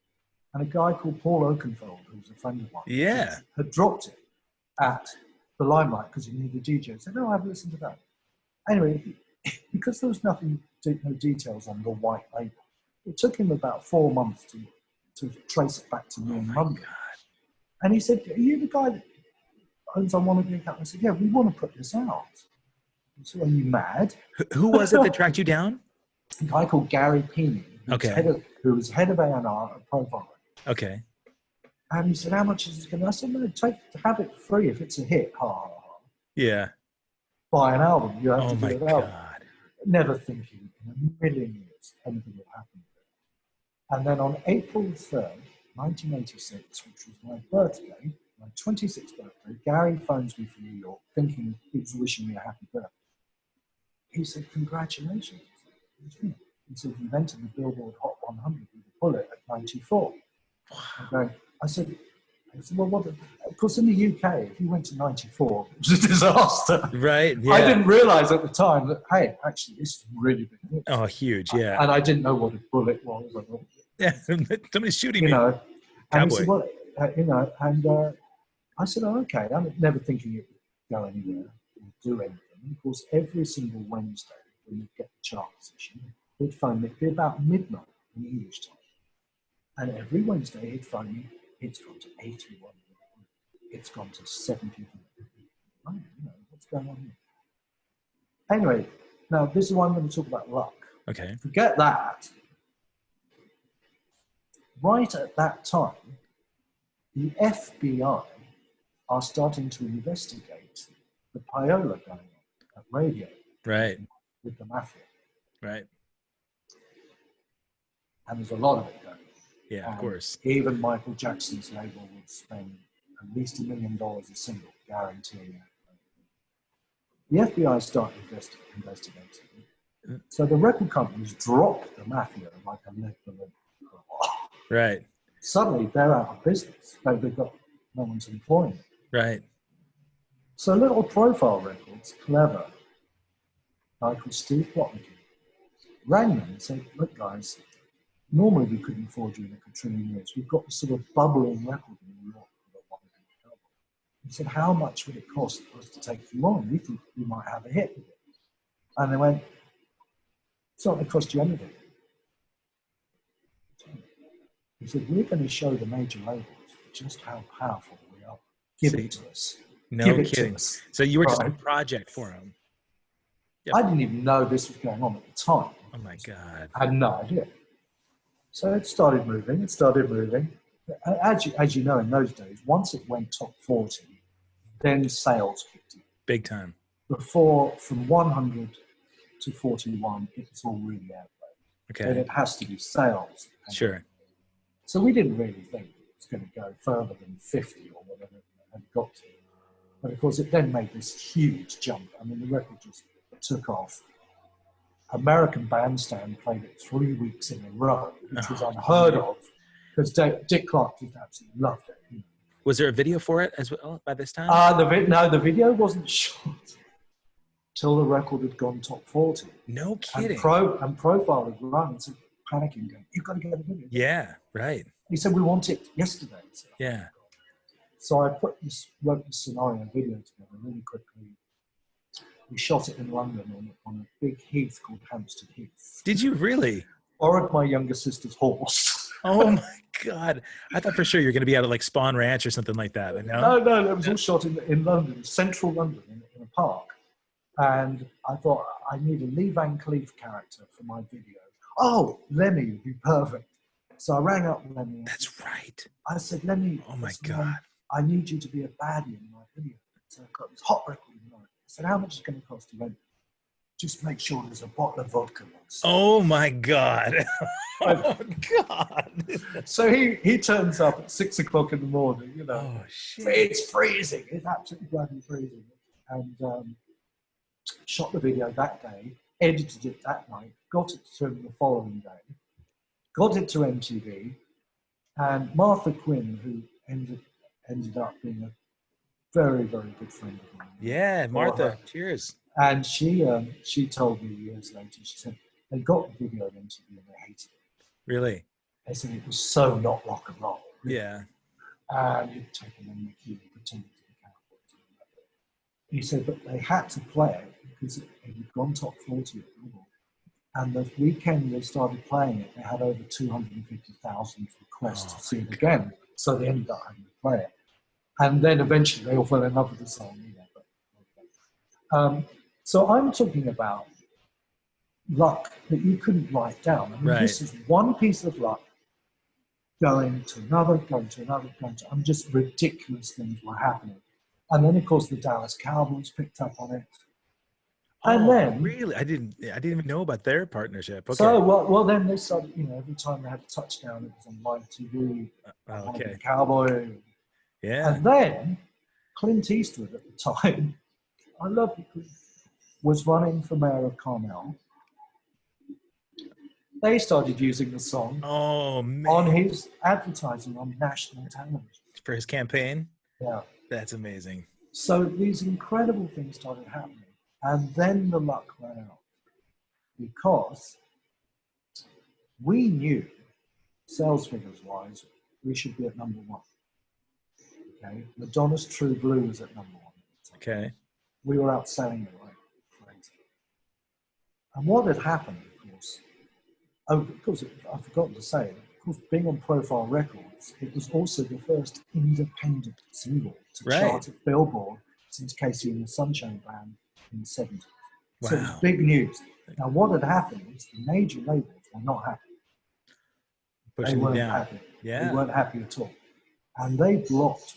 And a guy called Paul Oakenfold, who's a friend of mine, had dropped it at the Limelight because he knew the DJ. Said, "No, I've listened to that." Anyway, because there was no details on the white label, it took him about 4 months to trace it back to me in London. And he said, "Are you the guy that owns I Want to Be a Cowboy?" I said, "Yeah, we want to put this out." He said, "Are you mad?" Who was it that tracked you down? A guy called Gary Peeney, who was head of A&R at Profile. Okay. And he said, "How much is it going to?" I said, "No, have it free if it's a hit." Yeah. Buy an album. You have to do it out. God. Never thinking in a million years anything would happen. And then on April 3rd, 1986, which was my birthday, my 26th birthday, Gary phones me from New York thinking he was wishing me a happy birthday. He said, "Congratulations." He said, "You've entered the Billboard Hot 100 with a bullet at 94. Wow. I said, "Well, what?" Of course, in the UK, if you went to 94, it was a disaster. Right. Yeah. I didn't realize at the time that, hey, actually, this is really big news. Oh, huge. Yeah. And I didn't know what a bullet was. Yeah. Somebody's shooting me. And Cowboy. he said, "Well, I said, "Oh, okay." I'm never thinking it would go anywhere or do anything. Of course, every single Wednesday when you get the chart position, he'd phone me. It'd be about midnight in English time. And every Wednesday he'd phone me. It's gone to 81. It's gone to 70. What's going on here? Anyway, now this is why I'm going to talk about luck. Okay. Forget that. Right at that time, the FBI are starting to investigate the payola going on at radio. Right. With the mafia. Right. And there's a lot of it going on. Yeah, of course. Even Michael Jackson's label would spend at least $1 million a single, guaranteeing it. The FBI started investigating. So the record companies dropped the mafia like a lead balloon. Right. Suddenly they're out of business. They've got no one's employing them. Right. So little Profile Records, clever, guy called Steve Plotnick, rang them and said, "Look, guys, normally we couldn't afford you in a trillion years. We've got this sort of bubbling record in New York. He said, "How much would it cost for us to take you on? We think we might have a hit with it." And they went, "It's not going to cost you anything." He said, "We're going to show the major labels just how powerful we are. Give it to us." No kidding. So you were just a project for him. Yep. I didn't even know this was going on at the time. Oh my God. I had no idea. So it started moving. As you know, in those days, once it went top 40, then sales kicked in. Big time. Before, from 100 to 41, it was all really airplay. Okay. And it has to be sales. Sure. So we didn't really think it was going to go further than 50 or whatever it had got to. But of course, it then made this huge jump. I mean, the record just took off. American Bandstand played it 3 weeks in a row, which was unheard of, because Dick Clark just absolutely loved it. Was there a video for it as well by this time? The video wasn't shot till the record had gone top 40. No kidding. And Profile had run and said, panicking, going, "You've got to get a video." Yeah, right. He said, "We want it yesterday." I said, Yeah. so I wrote this scenario video together really quickly. We shot it in London on a big heath called Hampstead Heath. Did you really? Borrowed my younger sister's horse. Oh my God. I thought for sure you're going to be out at like Spawn Ranch or something like that. No? No, it was all shot in London, central London, in a park. And I thought, I need a Lee Van Cleef character for my video. Oh, Lemmy would be perfect. So I rang up Lemmy. That's right. I said, "Lemmy, Oh my God. I need you to be a baddie in my video." So I've got this hot record. I said, "How much is it going to cost you?" "Just make sure there's a bottle of vodka." Oh my God. Oh God. So he turns up at 6 o'clock in the morning, Oh shit. It's freezing. It's absolutely bloody freezing. And shot the video that day, edited it that night, got it to him the following day, got it to MTV, and Martha Quinn, who ended up being a very, very good friend of mine. Yeah, Martha. Cheers. And she told me years later, she said, they got the video on MTV and they hated it. Really? They said it was so not rock and roll. Yeah. And you'd taken them Mickey and pretended to be Cowboy. He said, but they had to play it because it had gone top 40 at Billboard. And the weekend they started playing it, they had over 250,000 requests to see it again. So they ended up having to play it. And then eventually they all fell in love with the song. So I'm talking about luck that you couldn't write down. I mean, This is one piece of luck going to another, and just ridiculous things were happening. And then, of course, the Dallas Cowboys picked up on it. And then, really, I didn't even know about their partnership. Okay. So well, then they started. Every time they had a touchdown, it was on live TV. Okay. Cowboy. Yeah. And then Clint Eastwood at the time, I love it, was running for mayor of Carmel. They started using the song on his advertising on national television. For his campaign? Yeah. That's amazing. So these incredible things started happening. And then the luck ran out. Because we knew, sales figures-wise, we should be at number one. Okay? Madonna's True Blue was at number one. Okay. We were outselling it like crazy. And what had happened, of course, I've forgotten to say, of course, being on Profile Records, it was also the first independent single to chart at Billboard since Casey and the Sunshine Band in the 70s. Wow. So it was big news. Now, what had happened was the major labels were not happy. Pushing they weren't down. happy. Yeah. They weren't happy at all. And they blocked.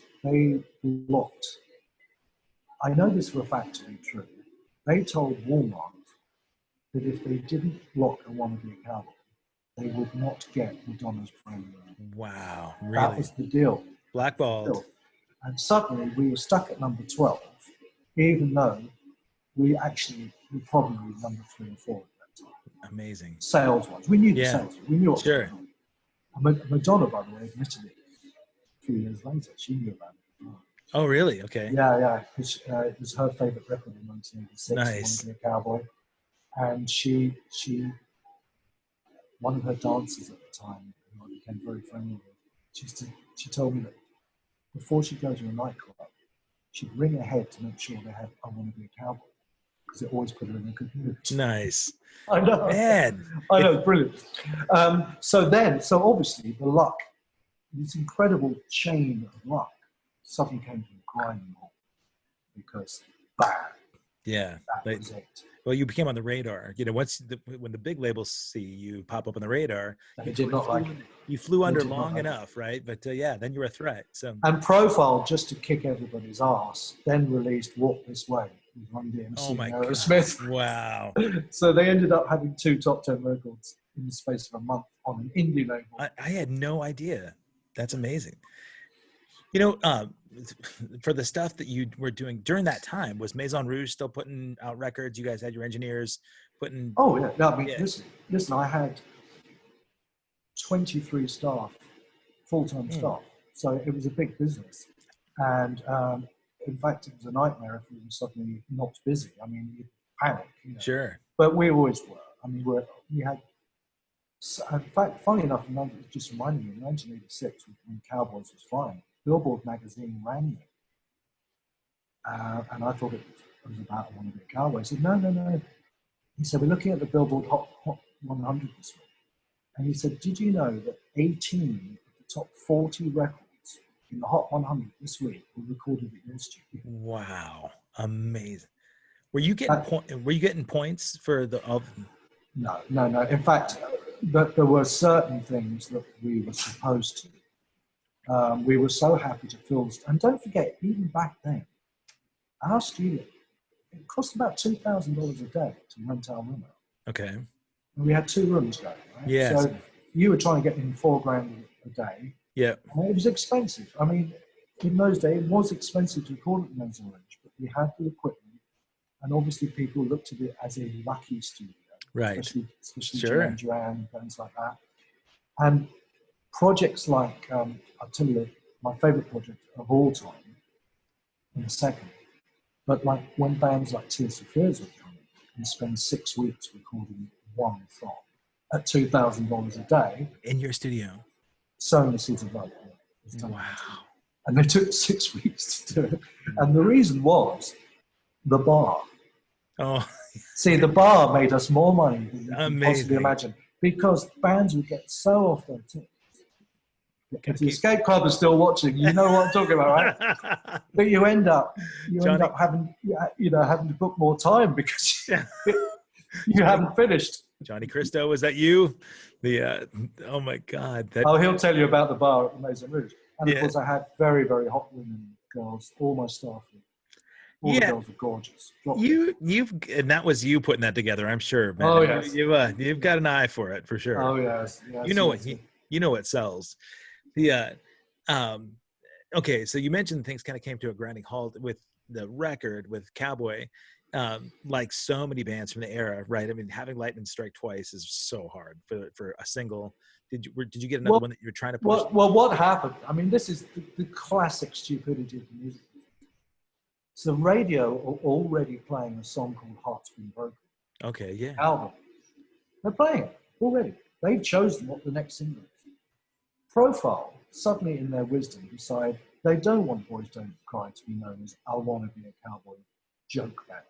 I know this for a fact to be true. They told Walmart that if they didn't block a Wanna Be a Cowboy, they would not get Madonna's premiere. Wow, really? That was the deal. Blackballed. And suddenly we were stuck at number 12, even though we were probably number 3 or 4 at that time. Amazing. Sales-wise. We knew the sales. We knew what was going on. Madonna, by the way, admitted it a few years later. She knew about it. Oh, really? Okay. Yeah. It was her favorite record in 1986. Nice. Wanna Be a Cowboy. And she, one of her dancers at the time, who I became very friendly with, she told me that before she'd go to a nightclub, she'd ring ahead to make sure they had I Want to Be a Cowboy, because it always put her in a good mood. Nice. I know. Man. I know, brilliant. So obviously the luck, this incredible chain of luck, suddenly came to a grinding halt because bam. Yeah. That was it. Well, you became on the radar. When the big labels see you pop up on the radar, They did not like it. You flew under long enough, right? But then you were a threat. So. And Profile, just to kick everybody's ass, then released Walk This Way with Run DMC Oh my and Aerosmith. God. Wow. So they ended up having 2 top 10 records in the space of a month on an indie label. I had no idea. That's amazing. For the stuff that you were doing during that time, was Maison Rouge still putting out records? You guys had your engineers putting... Oh, yeah. No, I mean, listen, I had 23 staff, full-time staff. So it was a big business. And in fact, it was a nightmare if we were suddenly not busy. I mean, you'd panic. Sure. But we always were. I mean, we had So, in fact, funny enough, it just reminded me, in 1986, when Cowboys was flying, Billboard magazine rang me. And I thought it was about I want to be a cowboy. He said, no, no, no. He said, we're looking at the Billboard Hot 100 this week. And he said, did you know that 18 of the top 40 records in the Hot 100 this week were recorded at your studio? Wow. Amazing. Were you getting points for the No, no, no. In fact, there were certain things that we were supposed to. We were so happy to fill. And don't forget, even back then, our studio, it cost about $2,000 a day to rent our room out. Okay. And we had 2 rooms going, right? Yes. So you were trying to get in $4,000 a day. Yeah. And it was expensive. I mean, in those days, it was expensive to record at Maison Rouge, but we had the equipment. And obviously people looked at it as a lucky studio. Right. Especially Sure. Duran, bands like that. And projects like, I'll tell you my favorite project of all time in a second. But like when bands like Tears for Fears would come in and spend 6 weeks recording one song at $2,000 a day. In your studio. Sowing the seeds of love. Wow. And they took 6 weeks to do it. And the reason was the bar. Oh. See, the bar made us more money than you can possibly Amazing. imagine. Because bands would get so off their tits. If the Escape Club is still watching, you know what I'm talking about, right? But you end up having to book more time because you haven't finished. Johnny Cristo, was that you? Oh my God! He'll tell you about the bar at the Maison Rouge, and of course I had very, very hot women, girls. All my staff, all the girls were gorgeous. And that was you putting that together, I'm sure. Man. Oh yes, you've got an eye for it for sure. Oh yes, you know what sells. Okay, so you mentioned things kind of came to a grinding halt with the record with Cowboy, like so many bands from the era, right? I mean, having lightning strike twice is so hard for a single. Did you get another one that you were trying to push? Well, what happened? I mean, this is the classic stupidity of the music. So radio are already playing a song called Heart's Been Broken. Okay, yeah. Album. They're playing it already. They've chosen what the next single is. Profile, suddenly in their wisdom, decide they don't want Boys Don't Cry to be known as I Wanna Be a Cowboy joke band.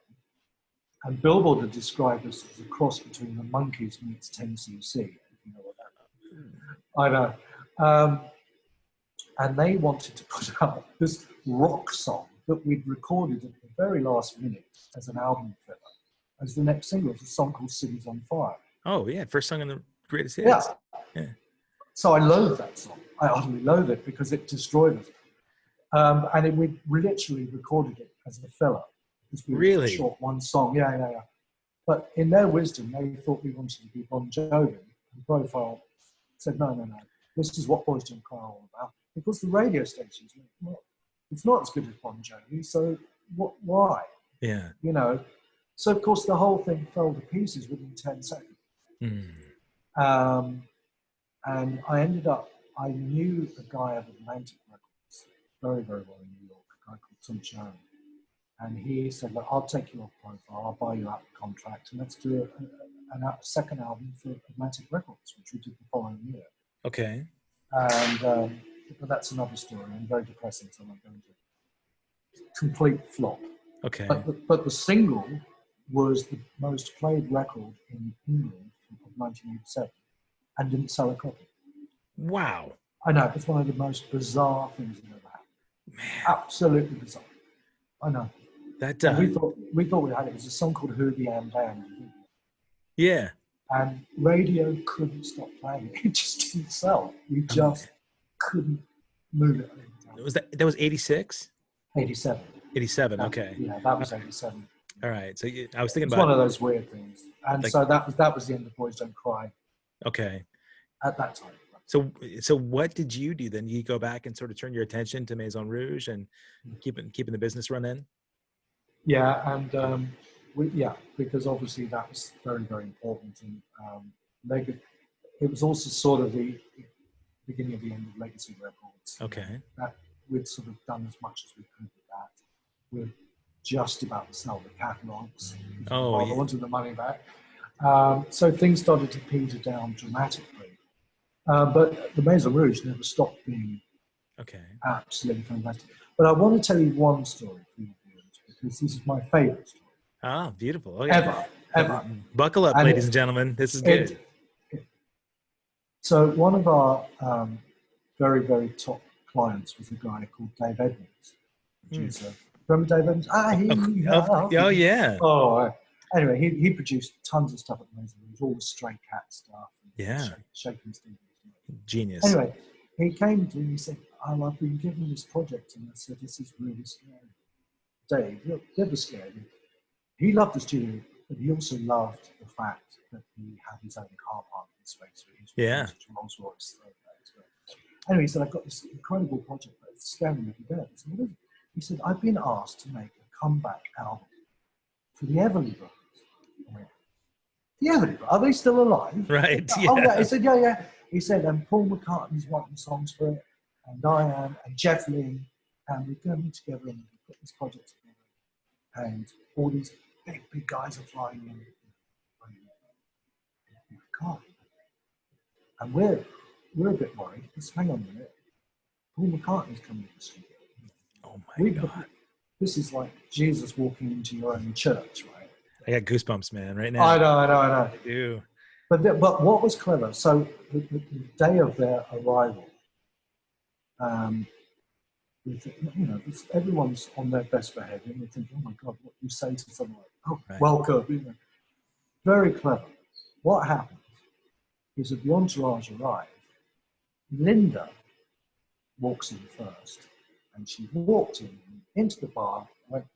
And Billboard had described us as a cross between the Monkees meets 10cc, if you know what that is. I know. And they wanted to put out this rock song that we'd recorded at the very last minute as an album filler, as the next single. It's a song called Cities on Fire. Oh, yeah, first song in the greatest hits. Yeah. So I loathe that song. I utterly loathe it because it destroyed us. We literally recorded it as a filler. Because we really? Short one song. Yeah. But in their wisdom, they thought we wanted to be Bon Jovi. And Profile said, no. This is what Boys Don't Cry are all about. Because the radio stations went, well, it's not as good as Bon Jovi, so why? Yeah. You know? So, of course, the whole thing fell to pieces within 10 seconds. And I knew a guy at Atlantic Records very, very well in New York, a guy called Tom Sharon. And he said, look, I'll take your profile, I'll buy you out the contract, and let's do a second album for Atlantic Records, which we did the following year. Okay. And but that's another story, and very depressing, so I'm not going to. Complete flop. Okay. But the single was the most played record in England of 1987 and didn't sell a copy. Wow. I know, it's one of the most bizarre things that ever happened. Man. Absolutely bizarre. I know. That we thought we had it. It was a song called Who the Am Band. Yeah. And radio couldn't stop playing it. It just didn't sell. We just couldn't move it. That was 86? 87. 87, okay. Yeah, that was 87. All right. So I was thinking it's about one of those weird things. And so that was the end of Boys Don't Cry. Okay. At that time. So what did you do then? You go back and sort of turn your attention to Maison Rouge and keeping the business running? Yeah, and because obviously that was very, very important. And it was also sort of the beginning of the end of Legacy Records. Okay. That we'd sort of done as much as we could with that. We're just about to sell the catalogs. Oh, I wanted the money back. So things started to peter down dramatically. But the Maison Rouge never stopped being absolutely fantastic. But I want to tell you one story for your viewers, because this is my favorite story. Ah, beautiful. Okay. Ever. Buckle up, ladies and gentlemen. This is good. So one of our very, very top clients was a guy called Dave Edmonds. Remember Dave Edmonds? Oh, yeah. Oh, anyway, he produced tons of stuff at the Maison Rouge, all the Stray Cat stuff. Yeah. Shaking Stevens. Genius. Anyway, he came to me and he said, I've been given this project. And I said, this is really scary. Dave, you're never scared. He loved the studio, but he also loved the fact that he had his own car parking space. Yeah. Rolls Royce. Anyway, he said, I've got this incredible project, but it's scaring me to death. So he said, I've been asked to make a comeback album for the Everly Brothers. The Everly Brothers, are they still alive? Right. Yeah. Oh, yeah. He said, yeah. He said, and Paul McCartney's writing songs for it, and I am, and Jeff Lynne, and we're going together and put this project together. And all these big guys are flying in. Oh my God. And we're a bit worried. Let's hang on a minute. Paul McCartney's coming to the studio. Oh my God. This is like Jesus walking into your own church, right? I got goosebumps, man, right now. I know. I do. But what was clever, so the day of their arrival, everyone's on their best behavior, and they think, oh my God, what do you say to someone like, oh, right. Welcome. Very clever. What happened is that the entourage arrived. Linda walks in first, and she walked into the bar and went,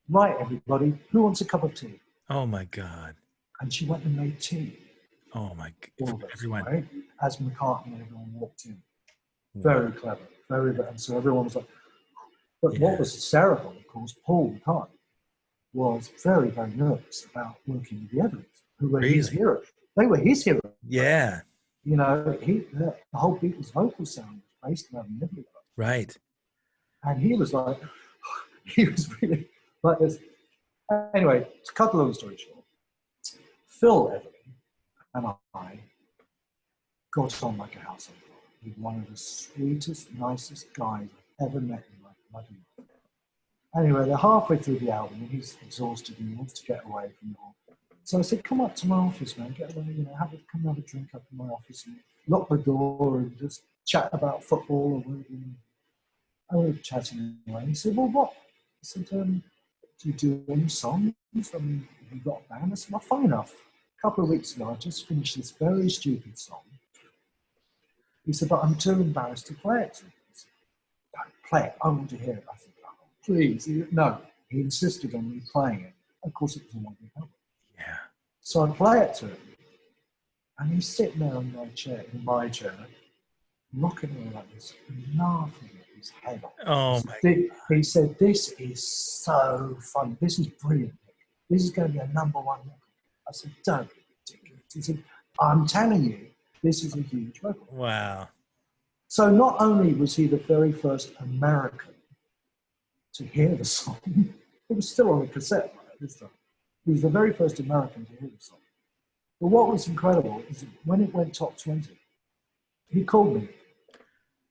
right, everybody, who wants a cup of tea? Oh my God. And she went and made tea. Oh my God. Everyone. Right? As McCartney and everyone walked in. Very clever. Very, and so everyone was like, but what was hysterical, of course, Paul McCartney was very, very nervous about working with the Everlys, who were his heroes. They were his heroes. Yeah. You know, the whole Beatles vocal sound was based around the Everlys. Right. And he was like, he was really like this. Anyway, to cut a long story short, Phil Everly and I got on like a house on fire. He's one of the sweetest, nicest guys I've ever met in my bloody life. Anyway, they're halfway through the album and he's exhausted and he wants to get away from it all. So I said, come up to my office, man, get away, come have a drink up in my office and lock the door and just chat about football or whatever. And we were chatting away. And he said, well, what? I said, do you do any songs? I mean, have you got a band? I said, well, fine enough. A couple of weeks ago, I just finished this very stupid song. He said, but I'm too embarrassed to play it. He said, play it. I want to hear it. I said, oh, please. No. He insisted on me playing it. Of course, it was a one big album. Yeah. So I play it to him. And he's sitting there in my chair, rocking away like this, laughing at his head off. Oh, my God. He said, this is so fun. This is brilliant. This is going to be a #1 record. I said, don't be ridiculous. He said, I'm telling you, this is a huge record. Wow. So not only was he the very first American to hear the song, it was still on a cassette right, this time. He was the very first American to hear the song. But what was incredible is that when it went top 20, he called me.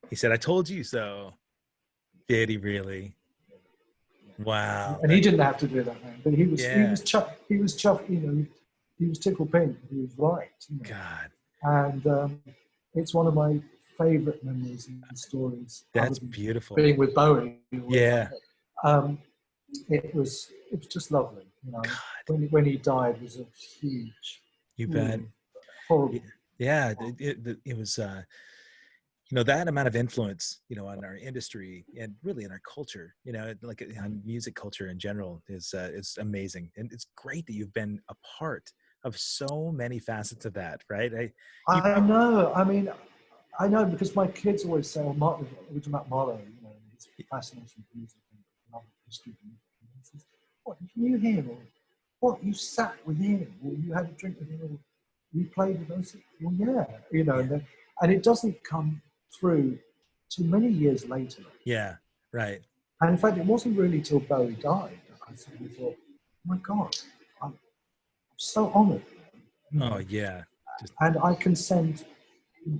He said, I told you so. Did he really? Wow. And he didn't have to do that, man. But he was chuffed, he was tickled pink. He was right. God. And it's one of my favorite memories and stories. That's beautiful. Being with Bowie. Yeah. It was just lovely. When he died, it was a huge. You bet. Horrible. Yeah. It was, that amount of influence, on our industry and really in our culture, like on music culture in general is amazing. And it's great that you've been a part of so many facets of that, right? I know. I mean, I know because my kids always say, well, Martin, we're talking about Marlo, his fascination with music and love of history. And he says, what, you hear? Or what, you sat with him? Or you had a drink with him? Or you played with us? Well, yeah, and it doesn't come through too many years later. Yeah, right. And in fact, it wasn't really till Bowie died that I suddenly thought, oh my God, I'm so honoured You Oh know? yeah. Just, And I can send,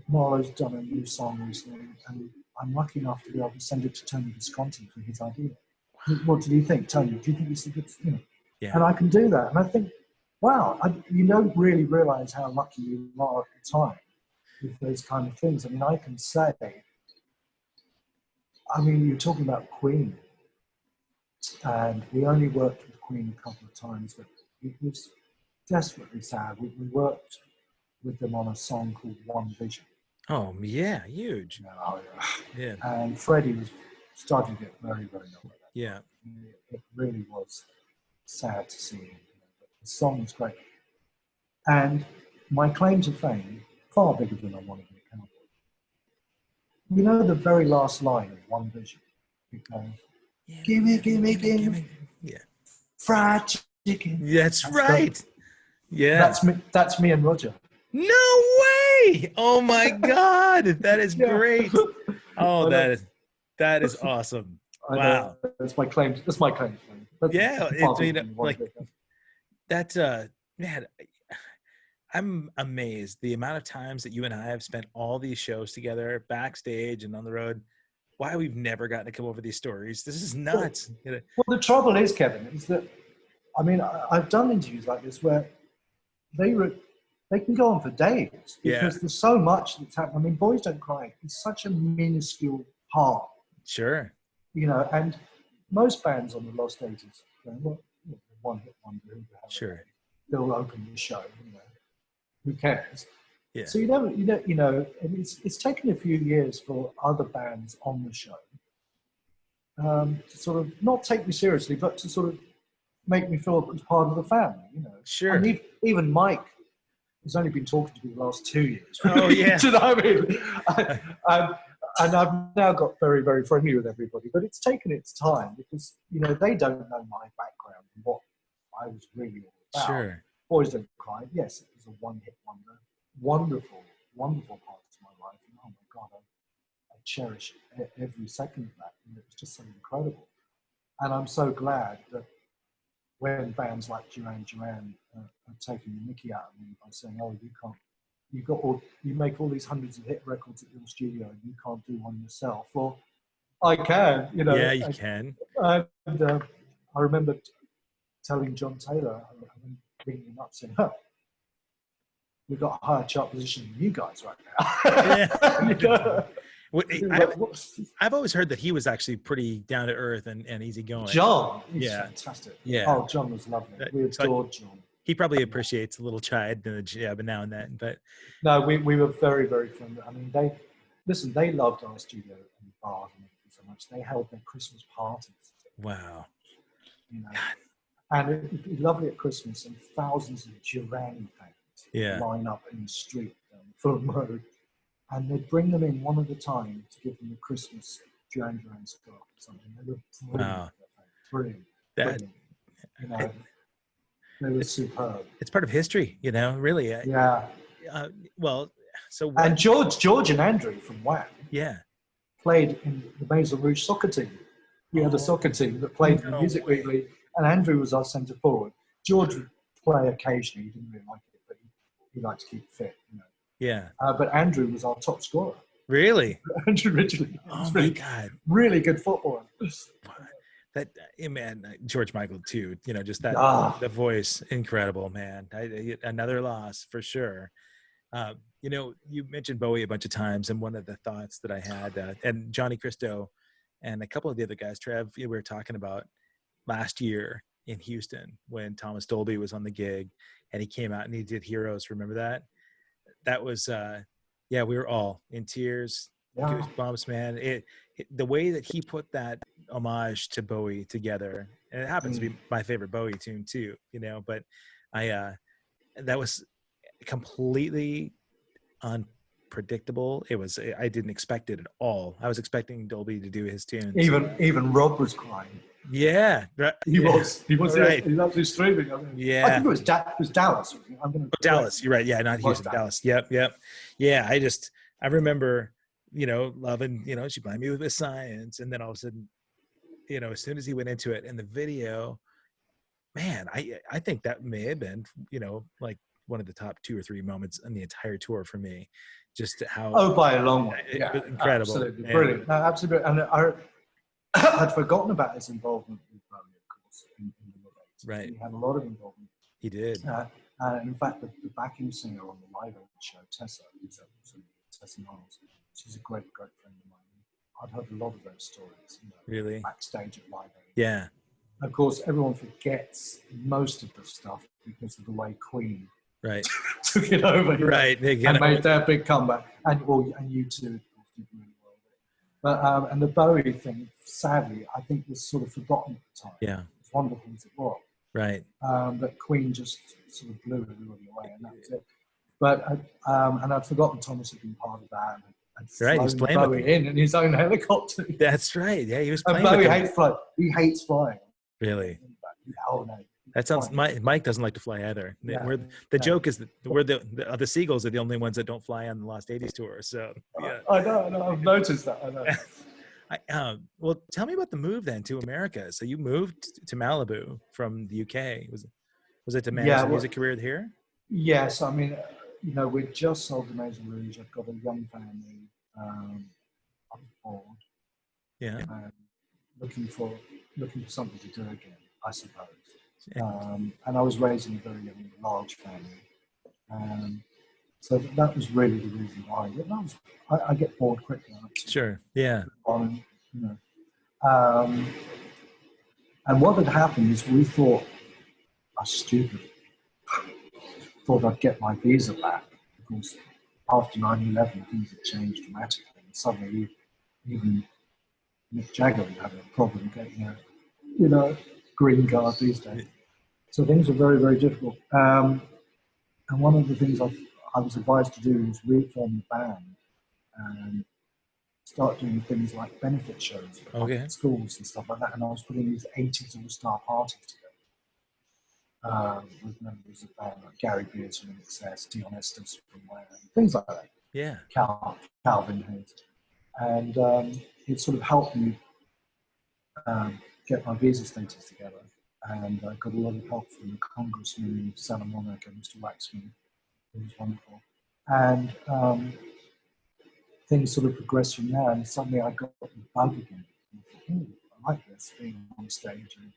Marlo's done a new song recently, and I'm lucky enough to be able to send it to Tony Visconti for his idea. What do you think, Tony? Do you think it's a good, you know? yeah. And I can do that. And I think, wow, you don't really realize how lucky you are at the time with those kind of things. I mean, I can say, I mean, you're talking about Queen, and we only worked with Queen a couple of times, but it was desperately sad. We worked with them on a song called One Vision. Oh yeah, huge. You know, Yeah. and Freddie was starting to get very, very ill at that Yeah. time. It really was sad to see him. You know, but the song was great. And my claim to fame, far bigger than I want to be a cowboy. You know the very last line of One Vision? It goes, Yeah. gimme, Yeah. fried chicken. That's right. Yeah. That's me and Roger. No way! Oh my God, that is Yeah. great. Oh, that is awesome. Wow. That's my claim. That's my claim to fame. That's Yeah, far it's bigger than One like Vision. that's man, I'm amazed the amount of times that you and I have spent all these shows together, backstage and on the road. Why we've never gotten to come over these stories. This is nuts. Well, the trouble is, Kevin, is that I mean I've done interviews like this where they can go on for days because there's so much that's happening. I mean, Boys Don't Cry is such a minuscule part, Sure. you know, and most bands on the Lost Ages, well, you know, one hit wonder, Sure. they'll open the show, you know, who cares? Yeah. So you know, and it's taken a few years for other bands on the show to sort of not take me seriously, but to sort of make me feel as part of the family, you know. Sure. And even Mike has only been talking to me the last 2 years. Oh yeah. Do you know what I mean? And I've now got very, very friendly with everybody, but it's taken its time because, you know, they don't know my background and what I was really all about. Sure. Boys Don't Cry, yes, it was a one-hit wonder. Wonderful, wonderful part of my life. And oh my God, I cherish every second of that. And it was just so incredible. And I'm so glad that when bands like Duran Duran are taking the mickey out of me by saying, oh, you can't, you make all these hundreds of hit records at your studio and you can't do one yourself. Well, I can, you know. Yeah, you can. And I remember telling John Taylor, ringing him up saying, oh, we've got a higher chart position than you guys right now. Yeah. I've always heard that he was actually pretty down to earth and easygoing. John, he's fantastic. Yeah. Oh, John was lovely. We adored John. He probably appreciates a little chide and a jab now and then, but no, we were very, very friendly. I mean, they loved our studio and bars and everything so much. They held their Christmas parties. Wow. You know, and it'd be lovely at Christmas, and thousands of Duran fans line up in the street down Fulham Road, and they'd bring them in one at a time to give them a Christmas Duran scarf or something. They were brilliant. Wow. Brilliant. You know, they were superb. It's part of history, you know, really. Yeah. Well, so what? And George and Andrew from Wham played in the Maison Rouge soccer team. We had a soccer team that played in the Music Week League, and Andrew was our centre forward. George would play occasionally. He didn't really like it, but he liked to keep fit, you know. Yeah. But Andrew was our top scorer. Really? Andrew Ridgely. Oh my God. Really good footballer. That man, George Michael too. You know, just that the voice, incredible, man. Another loss for sure. You know, you mentioned Bowie a bunch of times, and one of the thoughts that I had, and Johnny Cristo, and a couple of the other guys, Trev, we were talking about last year in Houston when Thomas Dolby was on the gig, and he came out and he did Heroes. Remember that? That was, we were all in tears. Goosebumps, man. The way that he put that homage to Bowie together, and it happens to be my favorite Bowie tune too, you know, but that was completely unpredictable. I didn't expect it at all. I was expecting Dolby to do his tunes. Even Rob was crying. Yeah. He was right. He loves his streaming. I think it was Dallas. Dallas. You're right. Yeah, not Houston. Dallas. Yep. Yeah. I remember, you know, loving, you know, She Blind Me with Science, and then all of a sudden, you know, as soon as he went into it in the video, man, I think that may have been, you know, like one of the top 2 or 3 moments on the entire tour for me. Just how by a long way. it Yeah, was incredible, absolutely brilliant. No, absolutely. And I'd forgotten about his involvement with Bowie, of course, in the mid-80s. Right. He had a lot of involvement. He did. In fact, the backing singer on the Live Aid show, Tessa Niles, she's a great friend of mine. I'd heard a lot of those stories, Really? backstage at Live Aid. Yeah. Of course, everyone forgets most of the stuff because of the way Queen Right. took it over. Right. And made their big comeback. And you two did really well. But, and the Bowie thing, sadly, I think was sort of forgotten at the time. Yeah. As wonderful as it was. Right. But Queen just sort of blew everybody away, and that was it. But and I'd forgotten Thomas had been part of that. And right, he was playing Bowie in his own helicopter. That's right. Yeah, he was playing. And Bowie hates flying. He hates flying. Really? Oh no. That sounds. Mike doesn't like to fly either. Yeah. The joke is that we're the Seagulls are the only ones that don't fly on the Lost 80s tour. So yeah. I know. I've noticed that. I know. Well, tell me about the move then to America. So you moved to Malibu from the UK. Was it to manage the music career here? Yes. I mean, we'd just sold the Maison Rouge. I've got a young family. I was bored. Yeah. Looking for something to do again, I suppose. And I was raised in a very young, large family. So that was really the reason why. I get bored quickly. Sure. Yeah. And what had happened is we thought, thought I'd get my visa back, because after 9/11 things had changed dramatically, and suddenly even Mick Jagger was having a problem getting a green card these days. So things were very, very difficult. And one of the things I was advised to do was reform the band and start doing things like benefit shows for schools and stuff like that. And I was putting these 80s all-star parties together with members of the band like Gary Beers from Excess, Dion Estes from Wham, things like that. Yeah. Calvin Hayes. And it sort of helped me get my visa status together. And I got a lot of help from the congressman in Santa Monica, Mr. Waxman. It was wonderful. And things sort of progressed from there, and suddenly I got the bug again. I thought, I like this, being on stage. And,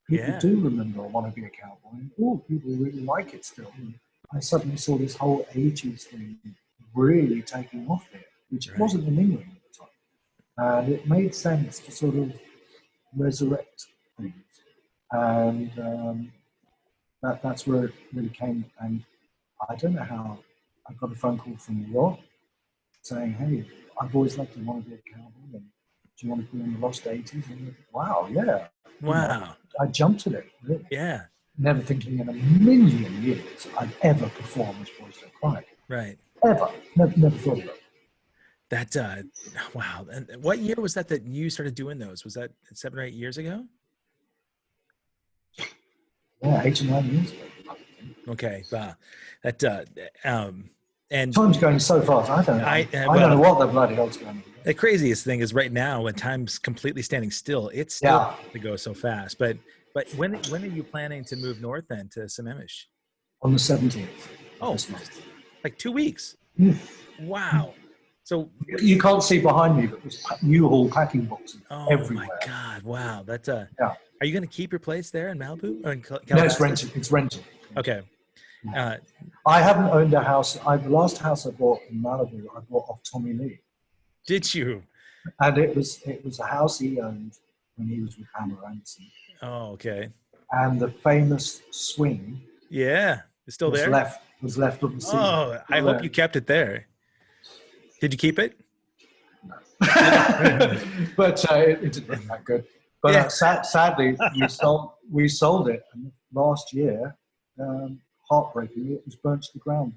people do remember I Want to Be a Cowboy. And, people really like it still. And I suddenly saw this whole 80s thing really taking off here, which wasn't in England at the time. And it made sense to sort of resurrect things. And that's where it really came. And I don't know how I got a phone call from New York saying, hey, I've always loved to Want to Be a Cowboy. And do you want to be in the Lost 80s? And wow, yeah. Wow. I jumped at it, really. Yeah. Never thinking in a million years I'd ever perform as Boys Don't Cry. Right. Ever. Never thought of it. That, wow. And what year was that you started doing those? Was that 7 or 8 years ago? Yeah, 8 or 9 years ago. Okay. And time's going so fast. I don't know what the bloody hell's going on. The craziest thing is right now when time's completely standing still, it's still to go so fast. But when are you planning to move north then to Sammamish? On the 17th. Oh, like 2 weeks. Wow. So you can't see behind me, but there's U-Haul packing boxes everywhere. Oh my God! Wow, that's Are you going to keep your place there in Malibu? Or in no, it's rented. It's rented. Okay. I haven't owned a house. The last house I bought in Malibu, I bought off Tommy Lee. Did you? And it was a house he owned when he was with Hammer Anderson. Oh, okay. And the famous swing. Yeah, it's still there. Was left on the scene. Oh, I hope you kept it there. Did you keep it? No. But it didn't look that good. But sadly, we sold it. And last year, heartbreakingly, it was burnt to the ground.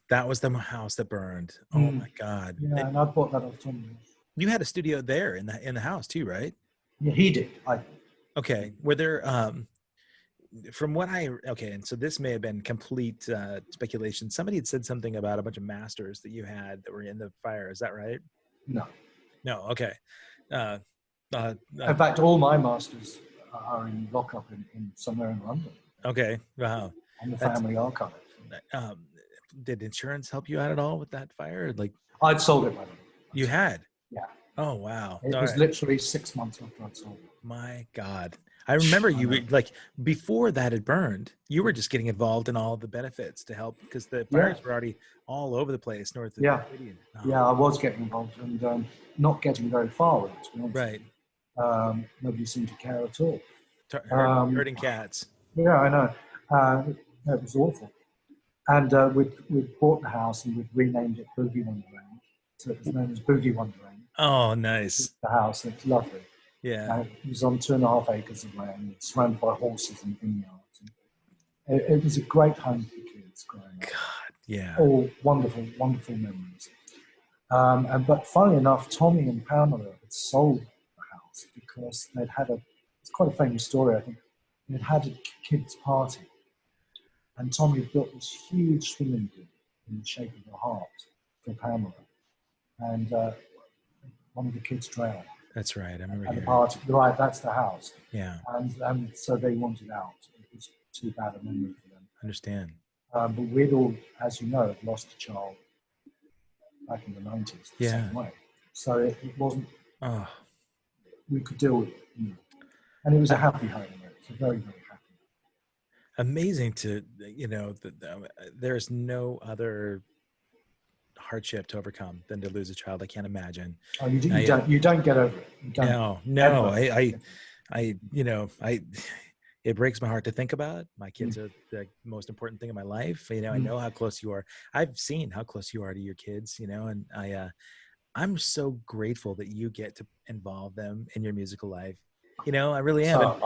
That was the house that burned. Oh my God! Yeah, and I bought that off Tommy. You had a studio there in the house too, right? Yeah, he did. Okay. Were there from what and so this may have been complete speculation. Somebody had said something about a bunch of masters that you had that were in the fire. Is that right? No. Okay. In fact, all my masters are in lockup in somewhere in London. Okay. Wow. and the family archive. Um, did insurance help you out at all with that fire? Like I'd sold it by then. you had? Yeah. Oh, wow. It All was right. literally 6 months after I'd sold it. My God. I remember you were like, before that had burned, you were just getting involved in all the benefits to help because the fires were already all over the place north of the Canadian. Oh. Yeah, I was getting involved and not getting very far with it, to be honest. Right. Nobody seemed to care at all. Herding cats. Yeah, I know. It was awful. And we'd bought the house and we'd renamed it Boogie Wonderland. So it was known as Boogie Wonderland. Oh, nice. The house, it's lovely. Yeah. It was on 2.5 acres of land, surrounded by horses and vineyards. And it was a great home for kids growing up. God, yeah. All wonderful, wonderful memories. But funnily enough, Tommy and Pamela had sold the house because it's quite a famous story, I think. They'd had a kids' party. And Tommy had built this huge swimming pool in the shape of a heart for Pamela. And one of the kids drowned. That's right. I remember at the party. Right, that's the house. Yeah. And so they wanted out. It was too bad a memory for them. Understand. But we'd all, as you know, lost a child back in the 90s the same way. So it wasn't, we could deal with it. You know. And it was a happy home. It was a very, very happy home. Amazing to, there's no other hardship to overcome than to lose a child. I can't imagine. Oh, you don't get over it. No. It breaks my heart to think about. My kids are the most important thing in my life. I know how close you are. I've seen how close you are to your kids, and I'm so grateful that you get to involve them in your musical life. I really am.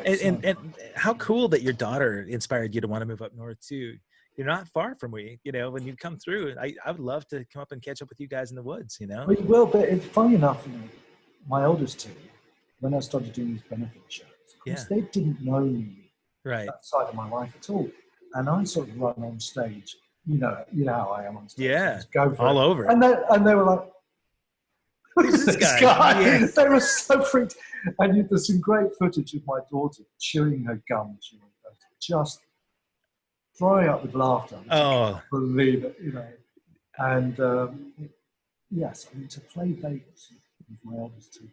And how cool that your daughter inspired you to want to move up north too. You're not far from me, when you come through. I would love to come up and catch up with you guys in the woods, Well, you will, but it's funny enough, my oldest two, when I started doing these benefit shows, because they didn't know me that side of my life at all. And I sort of run on stage, you know how I am on stage. Yeah, go for all it. over. And they were like, who's this guy? Yes. They were so freaked. And there's some great footage of my daughter chewing her gum, just throwing up with laughter. I can't believe it, And yes, to play Vegas with my eldest two,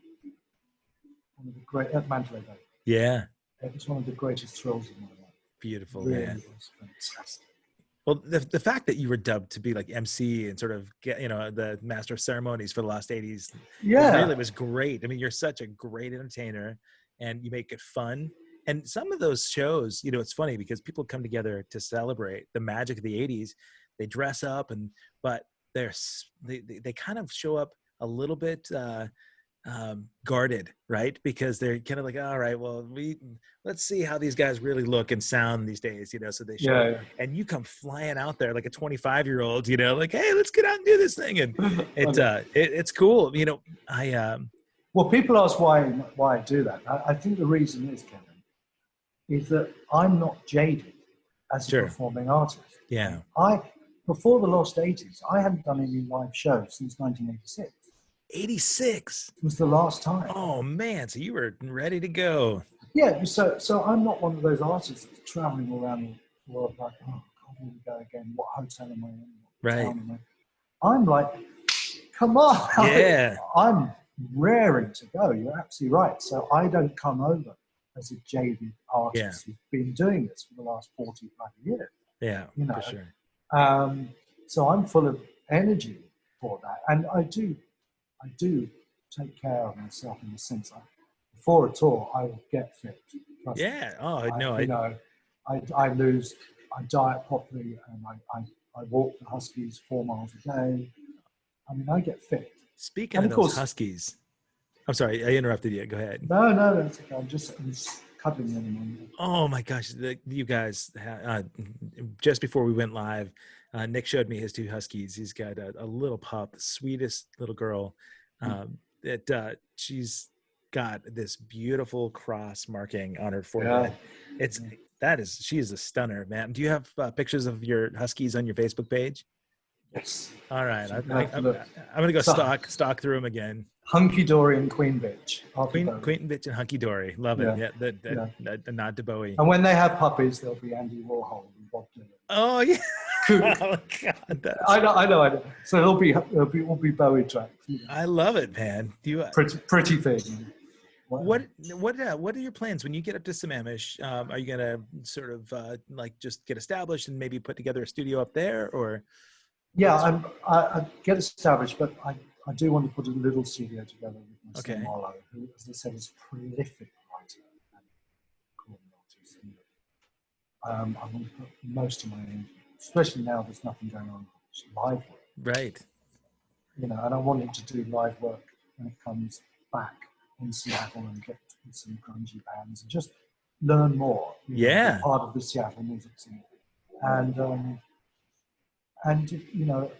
one of the great at Mandalay Bay. Yeah, it was one of the greatest thrills of my life. Beautiful, really, man. It was fantastic. Well, the fact that you were dubbed to be like MC and sort of get, the master of ceremonies for the last 80s, really was great. I mean, you're such a great entertainer and you make it fun. And some of those shows, it's funny because people come together to celebrate the magic of the 80s. They dress up but they kind of show up a little bit guarded, right? Because they're kind of like, all right, well, let's see how these guys really look and sound these days, so they show up, and you come flying out there like a 25-year-old, like, hey, let's get out and do this thing, and it's cool, Well, people ask why I do that. I think the reason is, Kevin, is that I'm not jaded as a performing artist. Yeah. Before the Lost 80s, I hadn't done any live shows since 1986. 86 was the last time. Oh man, so you were ready to go. Yeah, so I'm not one of those artists that's traveling around the world like, oh, here we go again. What hotel am I in? What town am I? I'm like, come on. Yeah. I'm raring to go. You're absolutely right. So I don't come over as a jaded artist who's been doing this for the last 45 years. Yeah, for sure. So I'm full of energy for that. And I do take care of myself in the sense that before a tour, I will get fit. I diet properly, and I walk the Huskies 4 miles a day. I mean, I get fit. Speaking of those Huskies, I'm sorry, I interrupted you. Go ahead. No, that's okay. I'm just cuddling them. Oh my gosh, you guys! Just before we went live, Nick showed me his 2 Huskies. He's got a little pup, the sweetest little girl. That she's got this beautiful cross marking on her forehead. She is a stunner, man. Do you have pictures of your Huskies on your Facebook page? Yes. All right, I'm gonna go stalk through them again. Hunky Dory and Queen Bitch. Queen Bitch and Hunky Dory. Love it. Yeah, the nod to Bowie. And when they have puppies, there'll be Andy Warhol and Bob Dylan. Oh yeah. Oh God, I know. So it'll be Bowie tracks. I love it, man. Do you pretty thing. what are your plans when you get up to Sammamish? Are you gonna sort of like just get established and maybe put together a studio up there, or? Yeah, I get established, but I do want to put a little studio together with my son Marlo, who, as I said, is a prolific writer and recording artist. And, I want to put most of my energy, especially now there's nothing going on, live work. Right. You know, and I want him to do live work when it comes back in Seattle and get in some grungy bands and just learn more. Yeah. Be part of the Seattle music scene. And you know,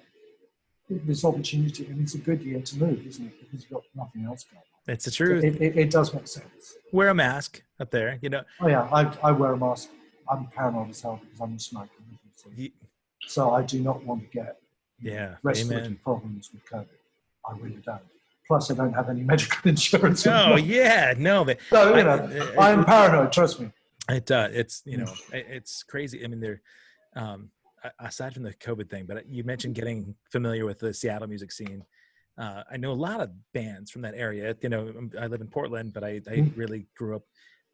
this opportunity, and it's a good year to move, isn't it? Because you've got nothing else going on. It's the truth. It does make sense. Wear a mask up there, you know. Oh yeah, I wear a mask. I'm paranoid as hell because I'm a smoker. So I do not want to get respiratory problems with COVID. I really don't. Plus, I don't have any medical insurance. Oh yeah, no, but so you know, I'm paranoid. Trust me. It's you know, it's crazy. I mean, there. Aside from the COVID thing, but you mentioned getting familiar with the Seattle music scene. I know a lot of bands from that area. You know, I live in Portland, but I really grew up.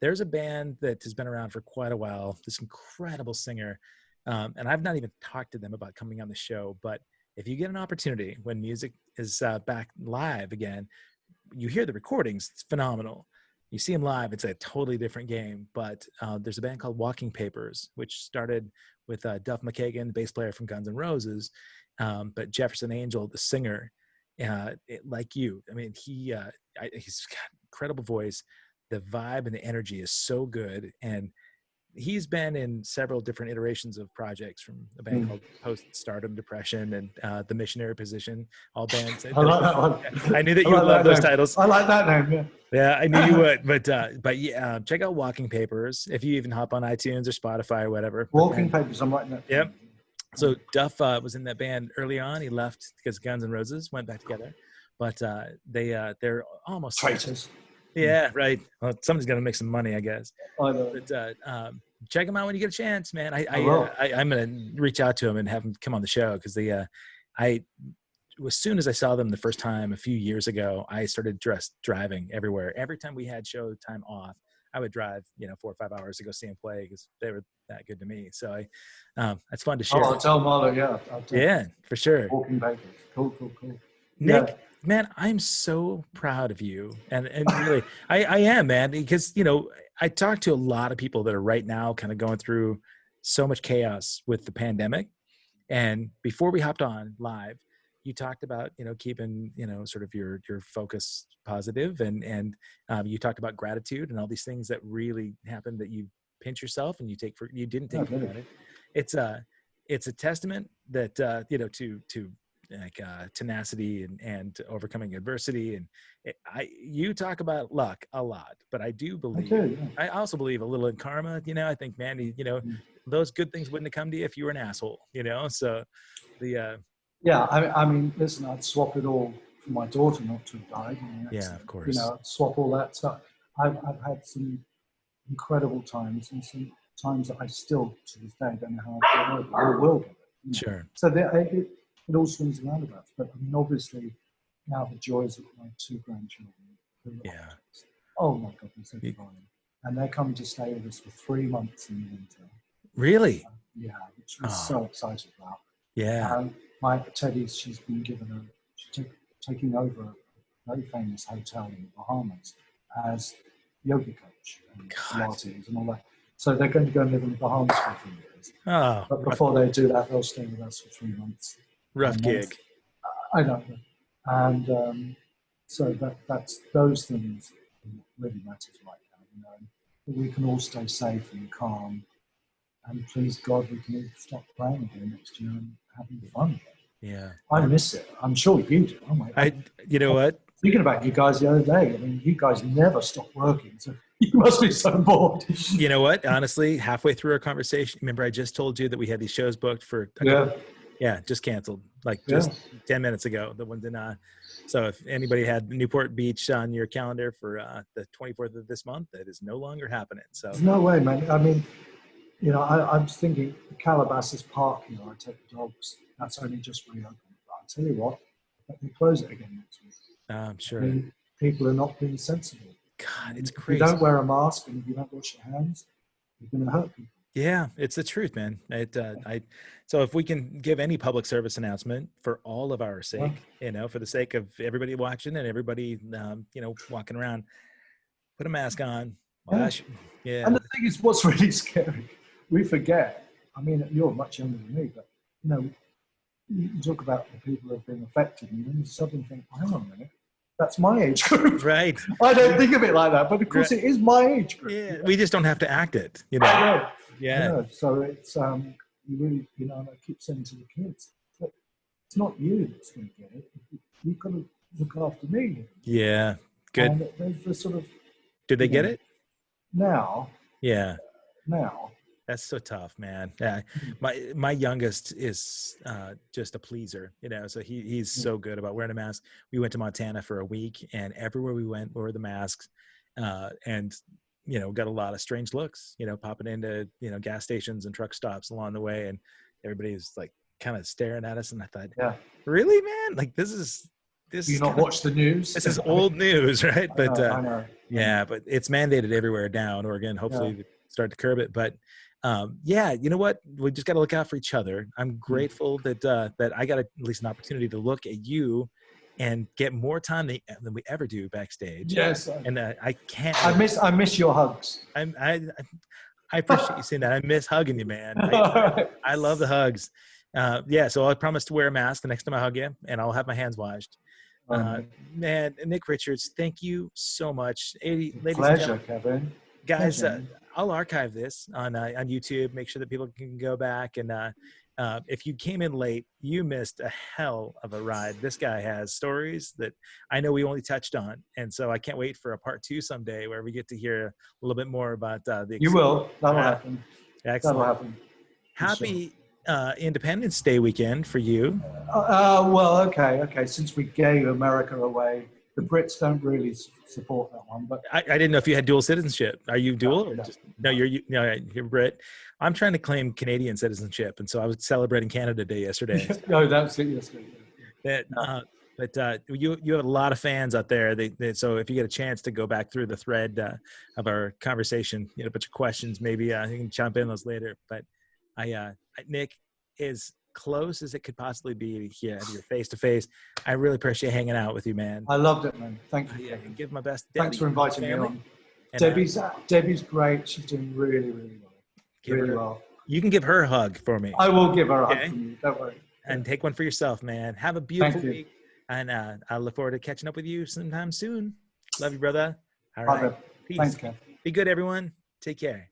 There's a band that has been around for quite a while. This incredible singer, and I've not even talked to them about coming on the show. But if you get an opportunity when music is back live again, you hear the recordings. It's phenomenal. You see them live, it's a totally different game. But there's a band called Walking Papers, which started with Duff McKagan, the bass player from Guns N' Roses, but Jefferson Angel, the singer, like you. I mean, he's got an incredible voice. The vibe and the energy is so good, and he's been in several different iterations of projects, from a band called Post Stardom Depression and The Missionary Position, all bands. I like that one. I knew that you would love those titles. I like that name, yeah. Yeah, I knew you would. But yeah, check out Walking Papers if you even hop on iTunes or Spotify or whatever. Walking Papers, I'm writing that. Yep. So Duff was in that band early on. He left because Guns N' Roses went back together, but they're almost traitors. Yeah, right. Well, somebody's got to make some money, I guess. I know. But check them out when you get a chance, man. I'm gonna reach out to him and have him come on the show, because as soon as I saw them the first time a few years ago, I started driving everywhere. Every time we had show time off, I would drive 4 or 5 hours to go see them play, because they were that good to me. So it's fun to share. I'll tell Marlo, yeah. Yeah, for sure. Walking Papers. Cool. Nick, man, I'm so proud of you. And really, I am, man, because, I talk to a lot of people that are right now kind of going through so much chaos with the pandemic. And before we hopped on live, you talked about, keeping, sort of your focus positive, and you talked about gratitude and all these things that really happened that you pinch yourself and you didn't take for granted. It's a testament that, to like tenacity and overcoming adversity. And you talk about luck a lot, but I do believe, I also believe a little in karma. I think, man, those good things wouldn't have come to you if you were an asshole, so yeah, I mean, listen, I'd swap it all for my daughter not to have died. Yeah, of course. Swap all that stuff. I've had some incredible times, and some times that I still, to this day, don't know how I got over, or will get it. Sure. So it all swings and roundabouts. But I mean, obviously, now the joys of my 2 grandchildren. Yeah. Oh my God, they're so divine. And they're coming to stay with us for 3 months in the winter. Really? Yeah, which we're so excited about. Yeah. My Teddy, she's been taking over a very famous hotel in the Bahamas as yoga coach and Pilates and all that. So they're going to go and live in the Bahamas for a few years. Oh, but before they do that, they'll stay with us for 3 months. Rough gig. I know. And so that's those things really matters right now. That we can all stay safe and calm. And please God, we can all stop playing again next year and having fun again. Yeah. I miss it. I'm sure you do. Oh my God. You know what? Thinking about you guys the other day, I mean, you guys never stop working, so you must be so bored. You know what? Honestly, halfway through our conversation, remember I just told you that we had these shows booked for just canceled, like just 10 minutes ago. The ones in so if anybody had Newport Beach on your calendar for the 24th of this month, that is no longer happening. So no way, man. I mean, I'm thinking Calabasas Park, I take the dogs. That's only just reopened. But I'll tell you what, they close it again next week. I'm sure. I mean, people are not being sensible. God, it's If crazy. you don't wear a mask and if you don't wash your hands, you're going to hurt people. Yeah, it's the truth, man. So if we can give any public service announcement for all of our sake, for the sake of everybody watching and everybody, walking around, put a mask on. Yeah. And the thing is, what's really scary, we forget. I mean, you're much younger than me, but you talk about the people who have been affected, and then you suddenly think, hang on a minute, that's my age group. Right. I don't think of it like that, but of course it is my age group. Yeah, we just don't have to act it, Right. Yeah. So it's you really, and I keep saying to the kids, it's not you that's going to get it. You've got to look after me. Yeah. Good. And the sort of. Did they get it? Now. Yeah. Now. That's so tough, man. Yeah. My youngest is just a pleaser, so he's so good about wearing a mask. We went to Montana for a week, and everywhere we went, wore the masks, and got a lot of strange looks, popping into gas stations and truck stops along the way, and everybody's like kind of staring at us. And I thought, really, man, like this is. You not watch the news? This is old news, right? But I know. Yeah, but it's mandated everywhere now in Oregon. Hopefully we start to curb it. But you know what? We just got to look out for each other. I'm grateful that I got at least an opportunity to look at you and get more time than we ever do backstage. Yes. And I can't. I miss your hugs. I appreciate you saying that. I miss hugging you, man. I love the hugs. So I promise to wear a mask the next time I hug you, and I'll have my hands washed. Man, Nick Richards, thank you so much. Ladies and gentlemen, Kevin. Guys, I'll archive this on YouTube. Make sure that people can go back. And if you came in late, you missed a hell of a ride. This guy has stories that I know we only touched on. And so I can't wait for a part 2 someday where we get to hear a little bit more about the You will. That'll happen. Excellent. That'll happen. Happy Independence Day weekend for you. Well, okay. Since we gave America away, the Brits don't really support that one. But I didn't know if you had dual citizenship. Are you dual or just no? You're Brit. I'm trying to claim Canadian citizenship, and so I was celebrating Canada Day yesterday. No, that's it. Yesterday. But you have a lot of fans out there. So if you get a chance to go back through the thread of our conversation, a bunch of questions, maybe you can jump in those later. But Nick, as close as it could possibly be here, you're face to face. I really appreciate hanging out with you, man. I loved it, man. Thank you. Yeah, give my best. Thanks for inviting me on. Debbie's great. She's doing really, really well. Well. You can give her a hug for me. I will give her a hug from you. Don't worry. And take one for yourself, man. Have a beautiful week. And I look forward to catching up with you sometime soon. Love you, brother. All right. Thanks, Kev. Be good, everyone. Take care.